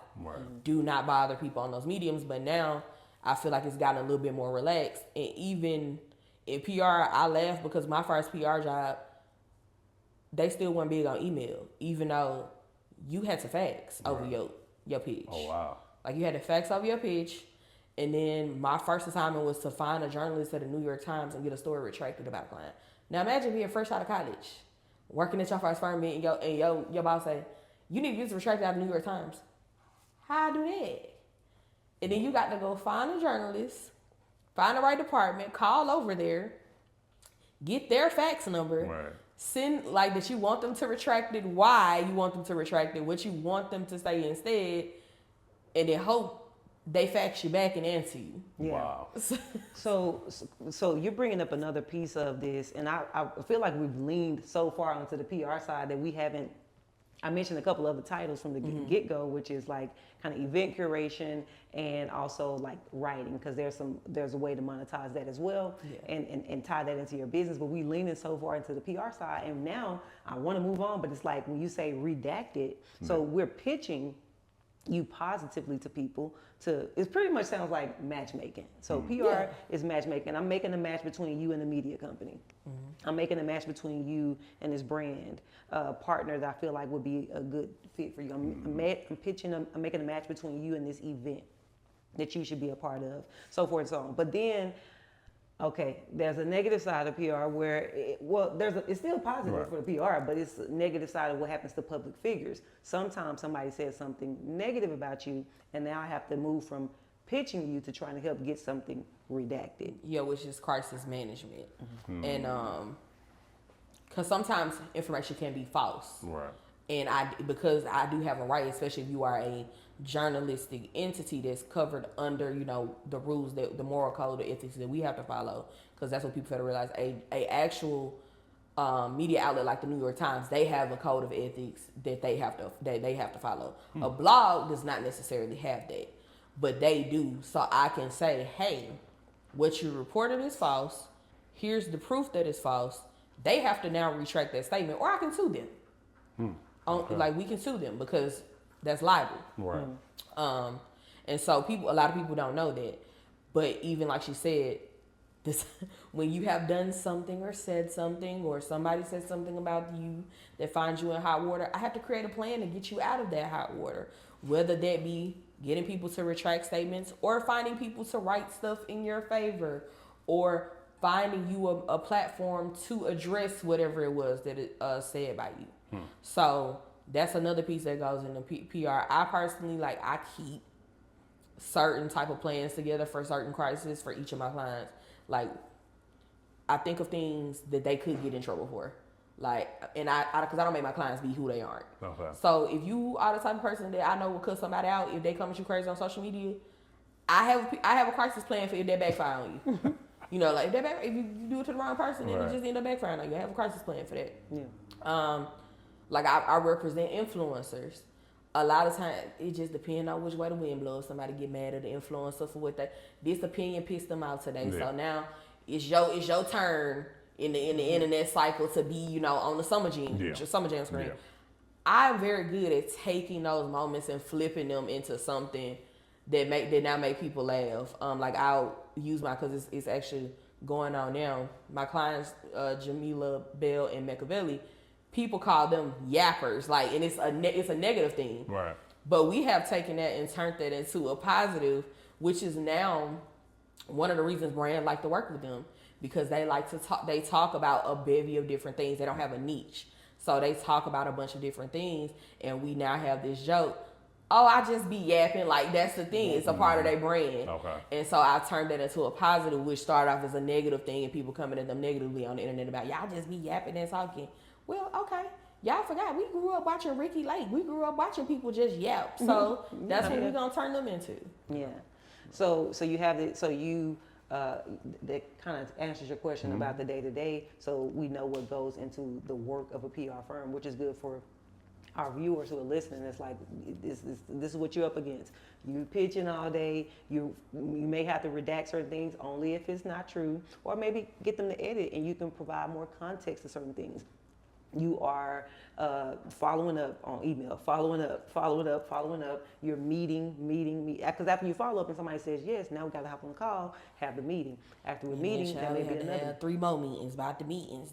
do not bother people on those mediums. But now I feel like it's gotten a little bit more relaxed. And even in PR, I laugh because my first PR job, they still weren't big on email, even though you had to fax over your pitch. Oh, wow. Like, you had to fax over your pitch. And then my first assignment was to find a journalist at the New York Times and get a story retracted about a client. Now imagine being fresh out of college, working at your first firm, and your boss say, you need to get this retracted out of the New York Times. How I do that? And then you got to go find a journalist, find the right department, call over there, get their fax number, send that you want them to retract it, why you want them to retract it, what you want them to say instead, and then hope they fax you back and answer you. Yeah. Wow. So you're bringing up another piece of this, and I feel like we've leaned so far onto the PR side that we haven't I mentioned a couple other titles from the get-go, which is like kind of event curation and also like writing, because there's a way to monetize that as well, and tie that into your business. But we leaning so far into the PR side, and now I want to move on, but it's like when you say redacted, so we're pitching you positively to people. It pretty much sounds like matchmaking. So PR is matchmaking. I'm making a match between you and the media company. I'm making a match between you and this brand partner that I feel like would be a good fit for you. I'm making a match between you and this event that you should be a part of, so forth and so on. But then, okay, there's a negative side of PR where, it's still positive for the PR, but it's a negative side of what happens to public figures. Sometimes somebody says something negative about you, and now I have to move from pitching you to trying to help get something redacted. Yeah, which is crisis management. And because sometimes information can be false. Right. And because I do have a right, especially if you are a journalistic entity that's covered under, the rules, the moral code of ethics that we have to follow, because that's what people fail to realize. A actual media outlet like the New York Times, they have a code of ethics that they have to follow. A blog does not necessarily have that, but they do. So I can say, hey, what you reported is false. Here's the proof that it's false. They have to now retract that statement, or I can sue them. Like we can sue them because that's libel. Right. And so a lot of people don't know that. But even like she said, when you have done something or said something, or somebody says something about you that finds you in hot water, I have to create a plan to get you out of that hot water. Whether that be getting people to retract statements, or finding people to write stuff in your favor, or finding you a platform to address whatever it was that it said by you. So that's another piece that goes into PR. I personally, I keep certain type of plans together for certain crises for each of my clients. Like, I think of things that they could get in trouble for. Because I don't make my clients be who they aren't. Okay. So if you are the type of person that I know will cut somebody out if they come at you crazy on social media, I have a crisis plan for if that backfire on you. If you do it to the wrong person, then it just end up backfiring on you. I have a crisis plan for that. Yeah. I represent influencers. A lot of times, it just depends on which way the wind blows. Somebody get mad at the influencer for this opinion pissed them out today. Yeah. So now it's your turn in the internet cycle to be, on the Summer Jam screen. Yeah. I'm very good at taking those moments and flipping them into something that now make people laugh. I'll use because it's actually going on now. My clients, Jamila Bell and Machiavelli, people call them yappers, and it's a negative thing. Right. But we have taken that and turned that into a positive, which is now one of the reasons brands like to work with them, because they like to talk. They talk about a bevy of different things. They don't have a niche, so they talk about a bunch of different things. And we now have this joke. Oh, I just be yapping. That's the thing. It's a part of their brand. Okay. And so I turned that into a positive, which started off as a negative thing, and people coming at them negatively on the internet about, y'all just be yapping and talking. Well, okay. Y'all forgot, we grew up watching Ricky Lake. We grew up watching people just yap. So that's what we're going to turn them into. Yeah. So you have it. So you, that kind of answers your question about the day-to-day. So we know what goes into the work of a PR firm, which is good for our viewers who are listening. It's like, this is what you're up against. You pitching all day. You may have to redact certain things only if it's not true, or maybe get them to edit, and you can provide more context to certain things. You are following up on email, following up. You're meeting. Because after you follow up and somebody says yes, now we got to hop on the call, have the meeting. After we're meeting, there may be another. Have 3 more meetings about the meetings.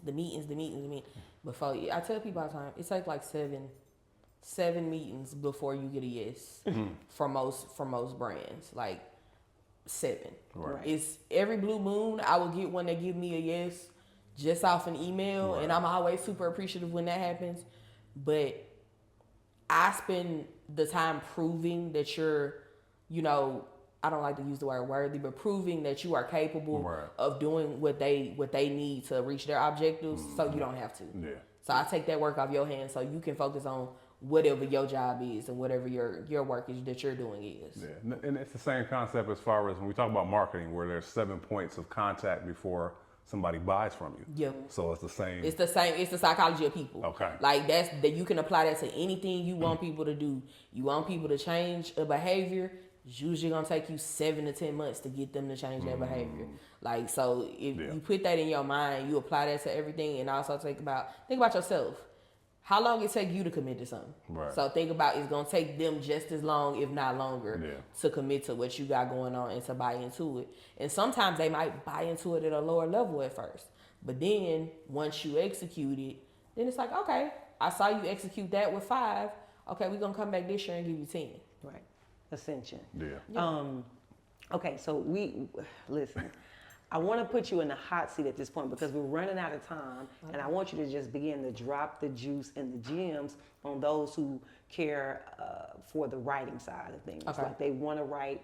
Before I tell people all the time, it takes like seven meetings before you get a yes for most brands. 7. Right. It's every blue moon I will get one that give me a yes just off an email, and I'm always super appreciative when that happens. But I spend the time proving that you're, I don't like to use the word worthy, but proving that you are capable of doing what they need to reach their objectives, so you don't have to. Yeah. So I take that work off your hands so you can focus on whatever your job is and whatever your work is that you're doing is. Yeah, and it's the same concept as far as when we talk about marketing, where there's 7 points of contact before somebody buys from you. Yeah. So it's the same. It's the same. It's the psychology of people. Okay. Like that you can apply that to anything you want people to do. You want people to change a behavior. It's usually gonna take you 7 to 10 months to get them to change their behavior. Like, so if you put that in your mind, you apply that to everything, and also think about yourself. How long it take you to commit to something? Right. So think about it's gonna take them just as long, if not longer, to commit to what you got going on and to buy into it. And sometimes they might buy into it at a lower level at first, but then once you execute it, then it's like, okay, I saw you execute that with 5. Okay, we're gonna come back this year and give you 10. Right. Ascension. Yeah. Okay, so listen. I want to put you in the hot seat at this point because we're running out of time, and I want you to just begin to drop the juice and the gems on those who care for the writing side of things. Okay. Like they want to write,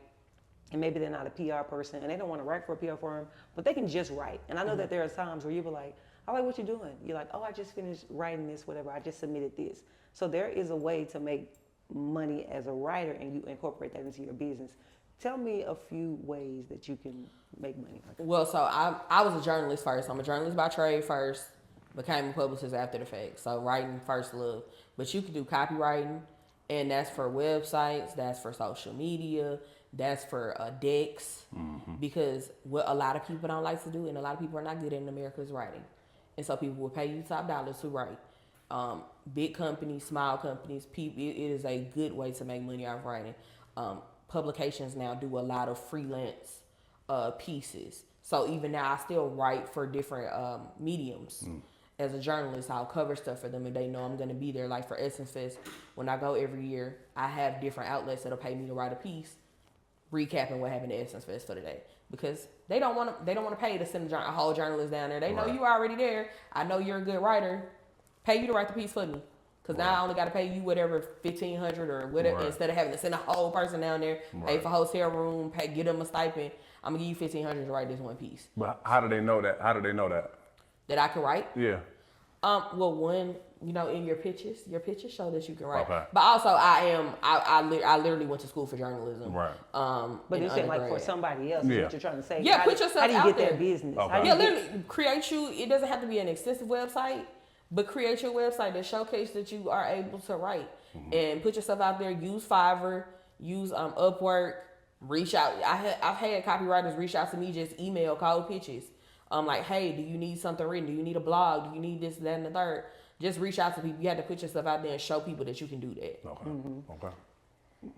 and maybe they're not a PR person, and they don't want to write for a PR firm, but they can just write. And I know that there are times where you be like, I like what you're doing. You're like, oh, I just finished writing this, whatever. I just submitted this. So there is a way to make money as a writer, and you incorporate that into your business. Tell me a few ways that you can make money. Well, so I was a journalist first. I'm a journalist by trade first, became a publicist after the fact. So writing first love. But you can do copywriting, and that's for websites, that's for social media, that's for decks. Because what a lot of people don't like to do, and a lot of people are not good in America, is writing. And so people will pay you top dollars to write. Big companies, small companies, people, it is a good way to make money off writing. Publications now do a lot of freelance pieces. So even now, I still write for different mediums. As a journalist, I'll cover stuff for them, and they know I'm going to be there. Like for Essence Fest, when I go every year, I have different outlets that'll pay me to write a piece, recapping what happened at Essence Fest for the day. Because they don't want to pay to send a whole journalist down there. They know you already there. I know you're a good writer. Pay you to write the piece for me. Because now I only got to pay you whatever, $1,500 or whatever, instead of having to send a whole person down there, pay for hotel room, get them a stipend. I'm going to give you $1,500 to write this one piece. But how do they know that? That I can write? Yeah. Well, one, in your pitches show that you can write. Okay. But also I literally went to school for journalism. Right. But you said like for somebody else, what you're trying to say. Yeah, put yourself how do you out get there. their business? Okay. Literally create it doesn't have to be an extensive website, but create your website that showcase that you are able to write. And put yourself out there. Use Fiverr, use Upwork, reach out. I've had copywriters reach out to me, just email cold pitches. Like, hey, do you need something written? Do you need a blog? Do you need this, that, and the third? Just reach out to people. You have to put yourself out there and show people that you can do that.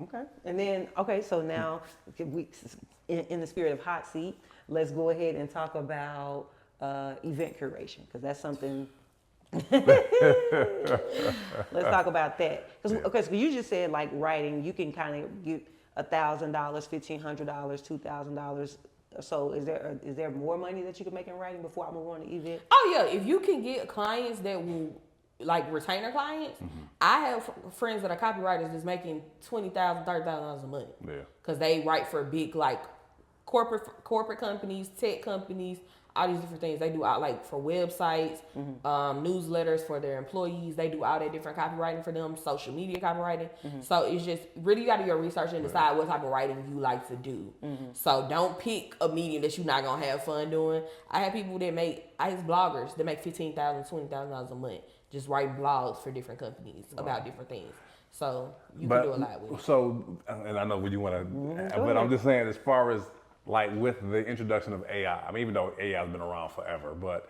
Okay. And then, so now, in the spirit of hot seat, let's go ahead and talk about event curation, because that's something. Let's talk about that. Because you just said, like, writing, you can kind of get $1,000, $1,500, $2,000. So is there more money that you can make in writing before I move on to event? Oh yeah, if you can get clients that will, like retainer clients, I have friends that are copywriters that's making $20,000, $30,000 a month. Yeah. Because they write for big like corporate companies, tech companies, all these different things. They do out like for websites, newsletters for their employees. They do all that different copywriting for them, social media copywriting. So it's just really you got to do your research and decide what type of writing you like to do. So don't pick a medium that you're not gonna have fun doing. I have people that I have bloggers that make $15,000, $20,000 a month just write blogs for different companies about different things. So you can do a lot with it. So, and I know what you want to, but I'm just saying as far as like with the introduction of AI, I mean, even though AI has been around forever, but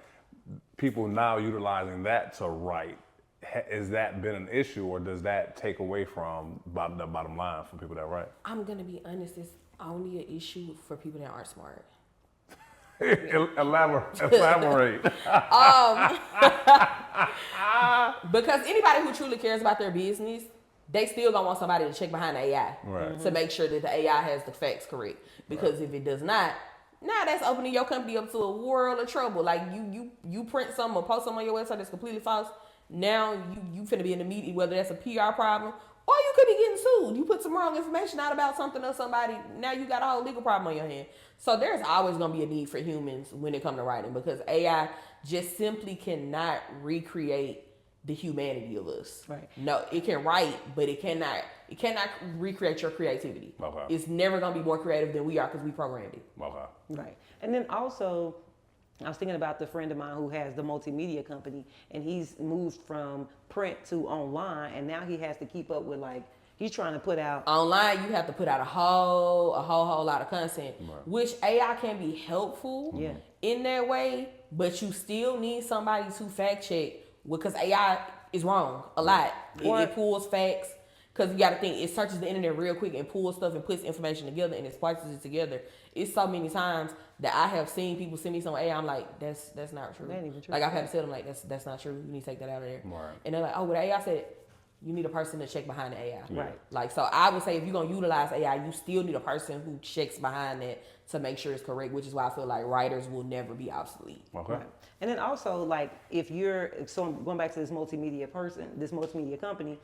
people now utilizing that to write, has that been an issue, or does that take away from the bottom line for people that write? I'm going to be honest, it's only an issue for people that aren't smart. Elaborate. Because anybody who truly cares about their business, they still gonna want somebody to check behind the AI to make sure that the AI has the facts correct. Because if it does not, now that's opening your company up to a world of trouble. Like you print something or post something on your website that's completely false. Now you finna be in the media, whether that's a PR problem or you could be getting sued. You put some wrong information out about something or somebody. Now you got a whole legal problem on your hand. So there's always gonna be a need for humans when it comes to writing, because AI just simply cannot recreate the humanity of us. Right. No, it can write, but it cannot recreate your creativity. Okay. It's never gonna be more creative than we are because we programmed it. Okay. Right. And then also, I was thinking about the friend of mine who has the multimedia company, and he's moved from print to online, and now he has to keep up with, like, he's trying to put out online. You have to put out a whole lot of content, which AI can be helpful in that way, but you still need somebody to fact check because AI is wrong a lot. It pulls facts. Because you got to think, it searches the internet real quick and pulls stuff and puts information together and it splices it together. It's so many times that I have seen people send me some AI. I'm like, that's not true. That ain't even true. Like, I've had to tell them, like, that's not true. You need to take that out of there. Right. And they're like, oh, well, the AI said, you need a person to check behind the AI. Right. Like, so I would say if you're going to utilize AI, you still need a person who checks behind it to make sure it's correct, which is why I feel like writers will never be obsolete. Okay. Right. And then also, like, if you're, so I'm going back to this multimedia company,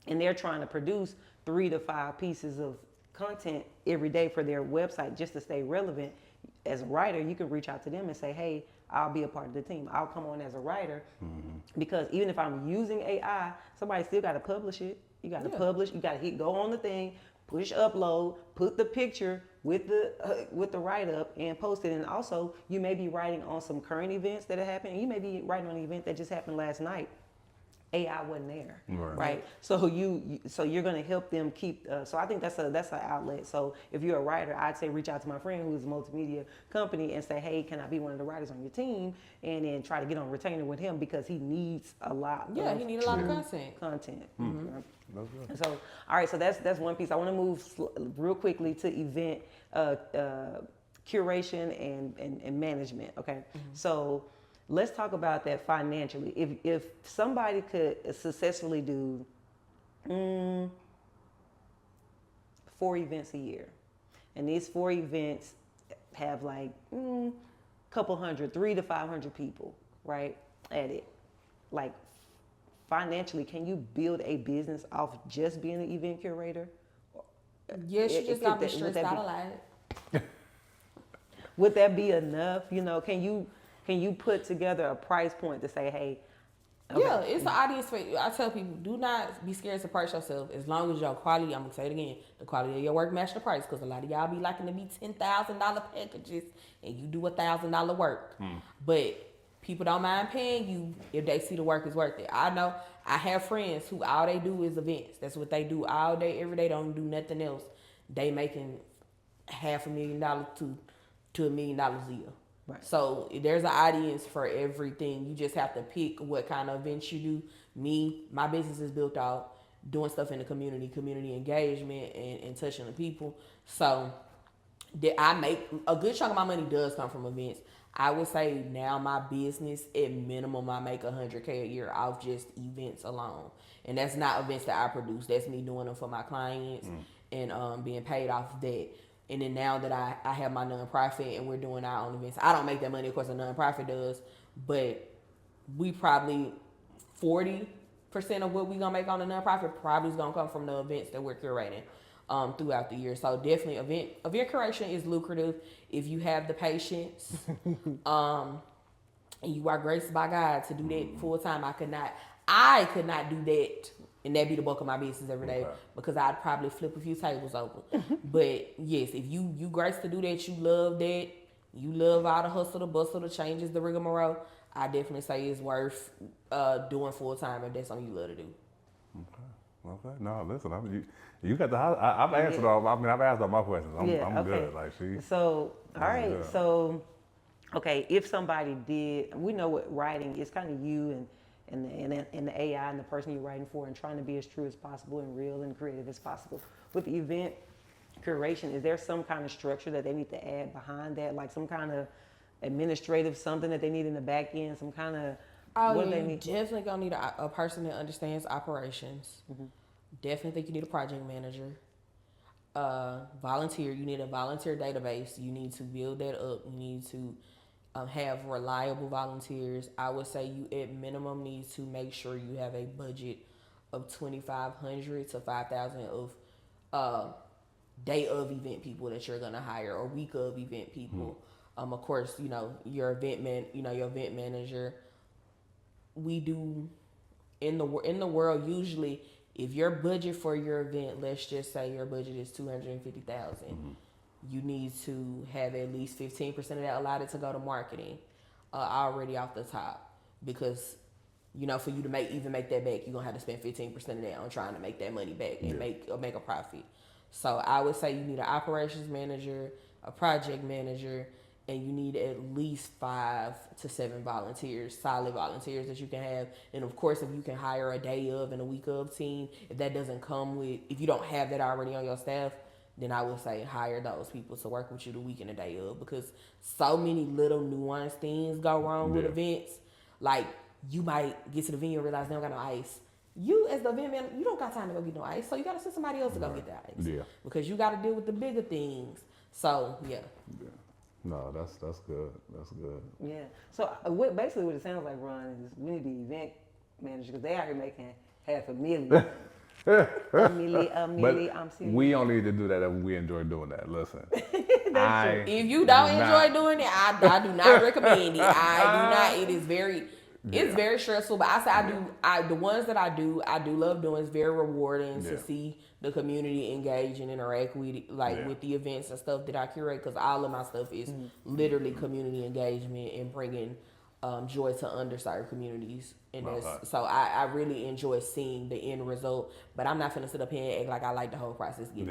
and they're trying to produce 3 to 5 pieces of content every day for their website just to stay relevant. As a writer, you can reach out to them and say, hey, I'll be a part of the team. I'll come on as a writer. Because even if I'm using AI, somebody still got to publish it. You got to publish. You got to go on the thing, push upload, put the picture with the write-up and post it. And also, you may be writing on some current events that have happened. You may be writing on an event that just happened last night. AI wasn't there, right? So you're going to help them keep. So I think that's an outlet. So if you're a writer, I'd say reach out to my friend who's a multimedia company and say, hey, can I be one of the writers on your team? And then try to get on retainer with him because he needs a lot. Yeah, he needs a lot of content. That's good. So all right, so that's one piece. I want to move real quickly to event curation and management. Okay, so. Let's talk about that financially. If somebody could successfully do 4 events a year, and these 4 events have like couple hundred, 300 to 500 people, right, at it, like financially, can you build a business off just being an event curator? Yes, you just got to be stressed out a lot. Would that be enough? You know, can you put together a price point to say, hey, okay. Yeah, it's an audience for you. I tell people, do not be scared to price yourself as long as your quality, I'm going to say it again, the quality of your work match the price, because a lot of y'all be liking to be $10,000 packages and you do $1,000 work. But people don't mind paying you if they see the work is worth it. I know I have friends who all they do is events. That's what they do all day, every day, don't do nothing else. They making $500,000 to $1 million a year. Right. So there's an audience for everything. You just have to pick what kind of events you do. My business is built out doing stuff in the community engagement and touching the people. So I make a good chunk of my money does come from events. I would say now my business at minimum I make $100K a year off just events alone, and that's not events that I produce. That's me doing them for my clients and being paid off that. And then now that I have my nonprofit and we're doing our own events, I don't make that money, of course, a nonprofit does, but we probably 40% of what we're going to make on the nonprofit probably is going to come from the events that we're curating throughout the year. So definitely event curation is lucrative if you have the patience and you are graced by God to do that full time. I could not do that. And that'd be the bulk of my business every day because I'd probably flip a few tables over. But yes, if you grace to do that, you love that, you love all the hustle, the bustle, the changes, the rigmarole, I definitely say it's worth doing full time if that's something you love to do. Okay. No, listen, you got the. I've answered all. I mean, I've asked all my questions. I'm good. Like So all right. Good. So okay, if somebody did, we know what writing is kind of you and the AI and the person you're writing for and trying to be as true as possible and real and creative as possible. With the event curation, is there some kind of structure that they need to add behind that, like some kind of administrative something that they need in the back end, some kind of what they need? Definitely gonna need a person that understands operations. Definitely think you need a project manager. Volunteer, you need a volunteer database. You need to build that up. You need to have reliable volunteers. I would say you at minimum need to make sure you have a budget of $2,500 to $5,000 of day of event people that you're gonna hire or week of event people. Of course, your event manager. We do in the world usually if your budget for your event, let's just say your budget is $250,000. You need to have at least 15% of that allotted to go to marketing. already off the top, because you know, for you to make that back, you're gonna have to spend 15% of that on trying to make that money back and make a profit. So I would say you need an operations manager, a project manager, and you need at least 5 to 7 volunteers, solid volunteers that you can have. And of course, if you can hire a day of and a week of team, if that doesn't come with, if you don't have that already on your staff, then I would say hire those people to work with you the week and a day of, because so many little nuanced things go wrong with events. Like, you might get to the venue and realize they don't got no ice. You, as the event man, you don't got time to go get no ice, so you got to send somebody else to go get the ice. Yeah. Because you got to deal with the bigger things. So, yeah. No, that's good. That's good. Yeah. So basically what it sounds like, Ron, is we need the event manager, because they out here making $500,000. I'm serious. We only need to do that if we enjoy doing that. Listen. If you don't enjoy doing it, I do not recommend it. I do not. It is very... It's very stressful, but the ones that I do love doing. It's very rewarding to see the community engage and interact with it, with the events and stuff that I curate, because all of my stuff is literally community engagement and bringing joy to underserved communities. And so I really enjoy seeing the end result, but I'm not finna sit up here and act like I like the whole process. And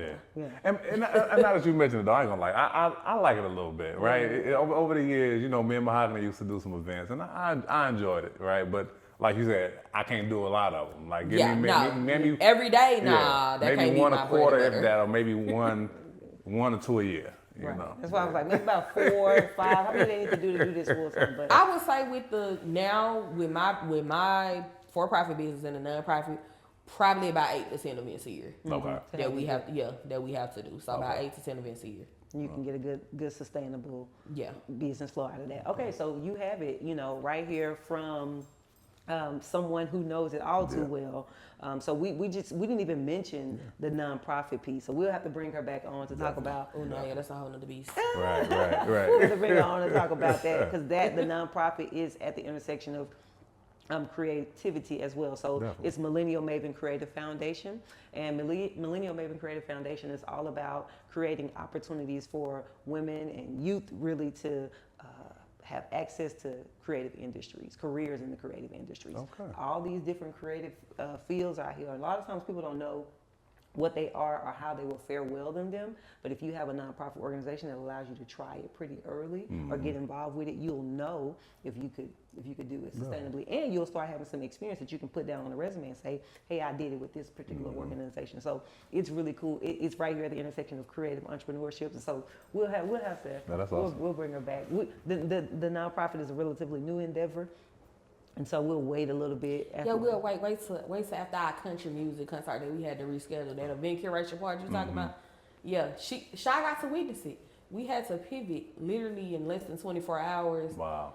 now that you mentioned it, though, I ain't gonna lie, I like it a little bit, right? Over the years, you know, me and Mahogany used to do some events, and I enjoyed it, right? But like you said, I can't do a lot of them. Like, maybe every day, that maybe can't one be a my quarter, bread and if butter. that, or maybe one or two a year. You know? That's why I was like, maybe about 4 or 5. How many they need to do this full time? But I would say with my for-profit business and a non-profit, probably about 8 to 10 events a year. Okay. That we have to do. So about 8 to 10 events a year. You can get a good sustainable business flow out of that. Okay, so you have it, you know, right here from someone who knows it all too well. So we didn't even mention the nonprofit piece. So we'll have to bring her back on to talk about. Oh no, that's a whole nother beast. Right. We'll have to bring her on to talk about that, because the nonprofit is at the intersection of creativity as well. So it's Millennial Maven Creative Foundation, and Millennial Maven Creative Foundation is all about creating opportunities for women and youth really to have access to creative industries, careers in the creative industries. Okay. All these different creative fields out here. A lot of times people don't know what they are or how they will fare well in them. But if you have a nonprofit organization that allows you to try it pretty early or get involved with it, you'll know if you could do it sustainably, and you'll start having some experience that you can put down on a resume and say, hey, I did it with this particular organization. So it's really cool. It's right here at the intersection of creative entrepreneurship. And so we'll have to. That's awesome. We'll bring her back. The nonprofit is a relatively new endeavor. And so we'll wait a little bit. We'll wait till after our country music concert that we had to reschedule, that event curation part you're talking about. Yeah, Shy got to witness it. We had to pivot literally in less than 24 hours. Wow.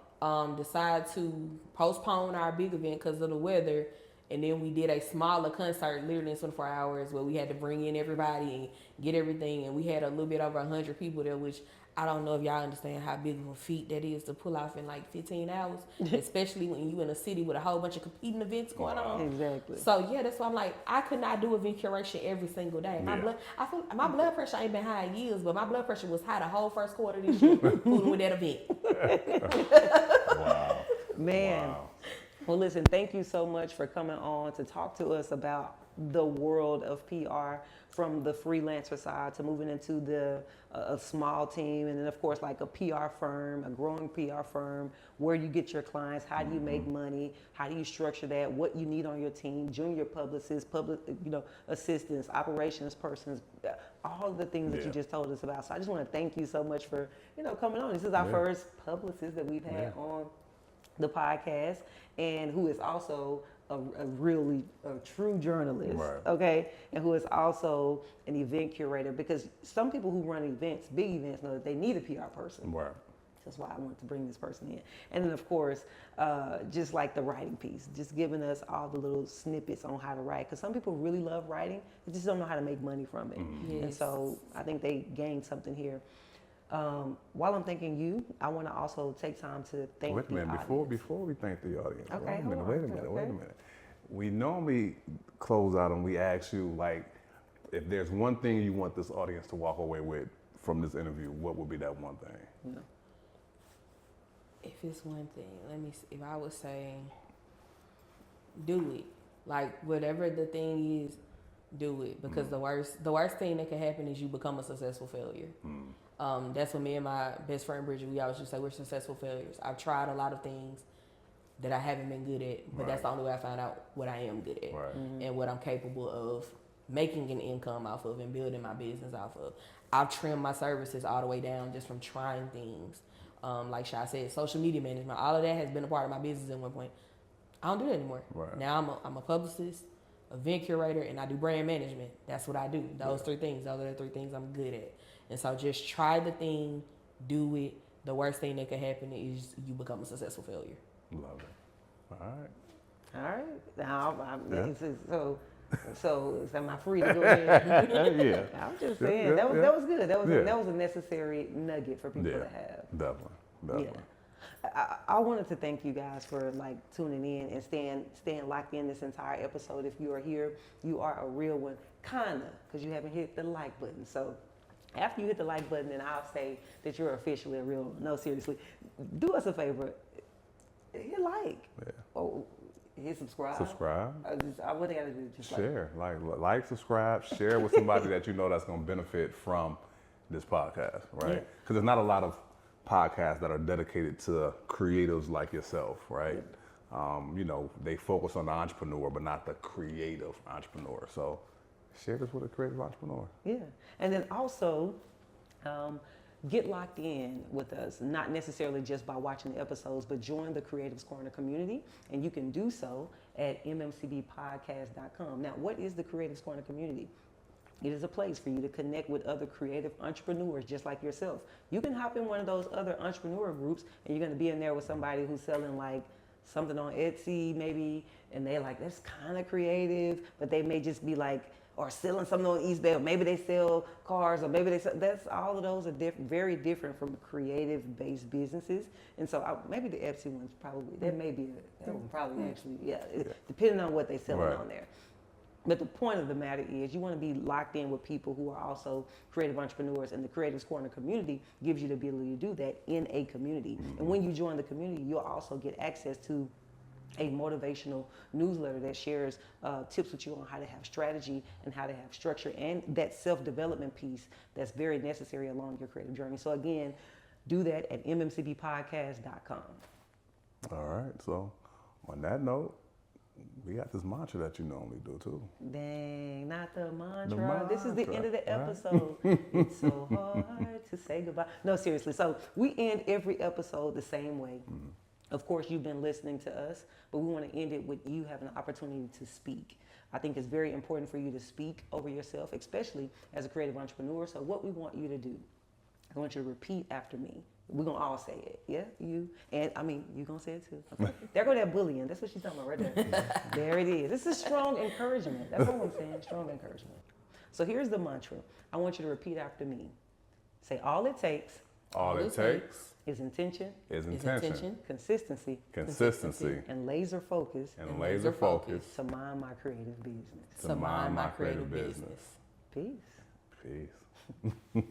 Decide to postpone our big event because of the weather, and then we did a smaller concert literally in 24 hours where we had to bring in everybody and get everything, and we had a little bit over 100 people there, which I don't know if y'all understand how big of a feat that is to pull off in like 15 hours, especially when you in a city with a whole bunch of competing events going on. Exactly. So yeah, that's why I'm like, I could not do event curation every single day. My blood pressure ain't been high in years, but my blood pressure was high the whole first quarter this year fooling with that event. Wow. Man. Wow. Well, listen, thank you so much for coming on to talk to us about the world of PR, from the freelancer side to moving into a small team, and then of course like a PR firm, a growing PR firm, where you get your clients, how do you make money, how do you structure that, what you need on your team, junior publicists, assistants, operations persons, all the things that you just told us about. So I just want to thank you so much for coming on. This is our first publicist that we've had on the podcast, and who is also a true journalist, okay, and who is also an event curator, because some people who run events, big events, know that they need a PR person. Right. That's why I wanted to bring this person in. And then of course, just like the writing piece, just giving us all the little snippets on how to write, because some people really love writing, they just don't know how to make money from it. Yes. And so I think they gained something here. While I'm thanking you, I want to also take time to thank Wait a minute, before we thank the audience. Okay, Wait a minute. We normally close out and we ask you, like, if there's one thing you want this audience to walk away with from this interview, what would be that one thing? If it's one thing, let me see. If I would say, do it. Like whatever the thing is, do it. Because the worst thing that can happen is you become a successful failure. That's what me and my best friend Bridget, we always just say we're successful failures. I've tried a lot of things that I haven't been good at, but that's the only way I find out what I am good at and what I'm capable of making an income off of and building my business off of. I've trimmed my services all the way down just from trying things. Like Shy said, social media management, all of that has been a part of my business at one point. I don't do that anymore. Now I'm a publicist, event curator, and I do brand management. That's what I do. Those three things. Those are the three things I'm good at. And so just try the thing, do it. The worst thing that could happen is you become a successful failure. Love it. All right. Now, so am I free to go ahead? Yeah. I'm just saying that was good. That was a necessary nugget for people to have. Definitely. Yeah. I wanted to thank you guys for like tuning in and staying locked in this entire episode. If you are here, you are a real one, kinda, because you haven't hit the like button. So after you hit the like button, then I'll say that you're officially a real one. No, seriously, do us a favor. Hit like. Yeah. Oh, hit subscribe. What they gotta do? Just share, like, subscribe, share with somebody that you know that's gonna benefit from this podcast, right? Because there's not a lot of podcasts that are dedicated to creatives like yourself, right? They focus on the entrepreneur, but not the creative entrepreneur. So share this with a creative entrepreneur. Yeah, and then also, get locked in with us, not necessarily just by watching the episodes, but join the Creatives Corner community, and you can do so at mmcbpodcast.com. Now, what is the Creatives Corner community? It is a place for you to connect with other creative entrepreneurs just like yourself. You can hop in one of those other entrepreneur groups, and you're going to be in there with somebody who's selling like something on Etsy maybe, and they're like, that's kind of creative, but they may just be like, or selling something on eBay, or maybe they sell cars, or maybe they sell, all of those are very different from creative-based businesses. And so maybe the Etsy one's probably, that one probably actually, depending on what they're selling on there. But the point of the matter is you want to be locked in with people who are also creative entrepreneurs, and the Creatives Corner community gives you the ability to do that in a community. And when you join the community, you'll also get access to a motivational newsletter that shares tips with you on how to have strategy and how to have structure, and that self-development piece that's very necessary along your creative journey. So again, do that at mmcbpodcast.com. All right. So on that note, we got this mantra that you normally do too. Dang, not the mantra. This is the end of the episode. It's so hard to say goodbye. No, seriously. So we end every episode the same way. Of course, you've been listening to us, but we want to end it with you having an opportunity to speak. I think it's very important for you to speak over yourself, especially as a creative entrepreneur. So what we want you to do, I want you to repeat after me. We're going to all say it. Yeah, you. And I mean, you're going to say it too. Okay. There go that bullying. That's what she's talking about right there. There it is. This is strong encouragement. That's what I'm saying, strong encouragement. So here's the mantra. I want you to repeat after me. Say, all it takes. All it takes. Is intention. Consistency. And laser focus. To mind my creative business. To mind my creative business. Peace. Peace.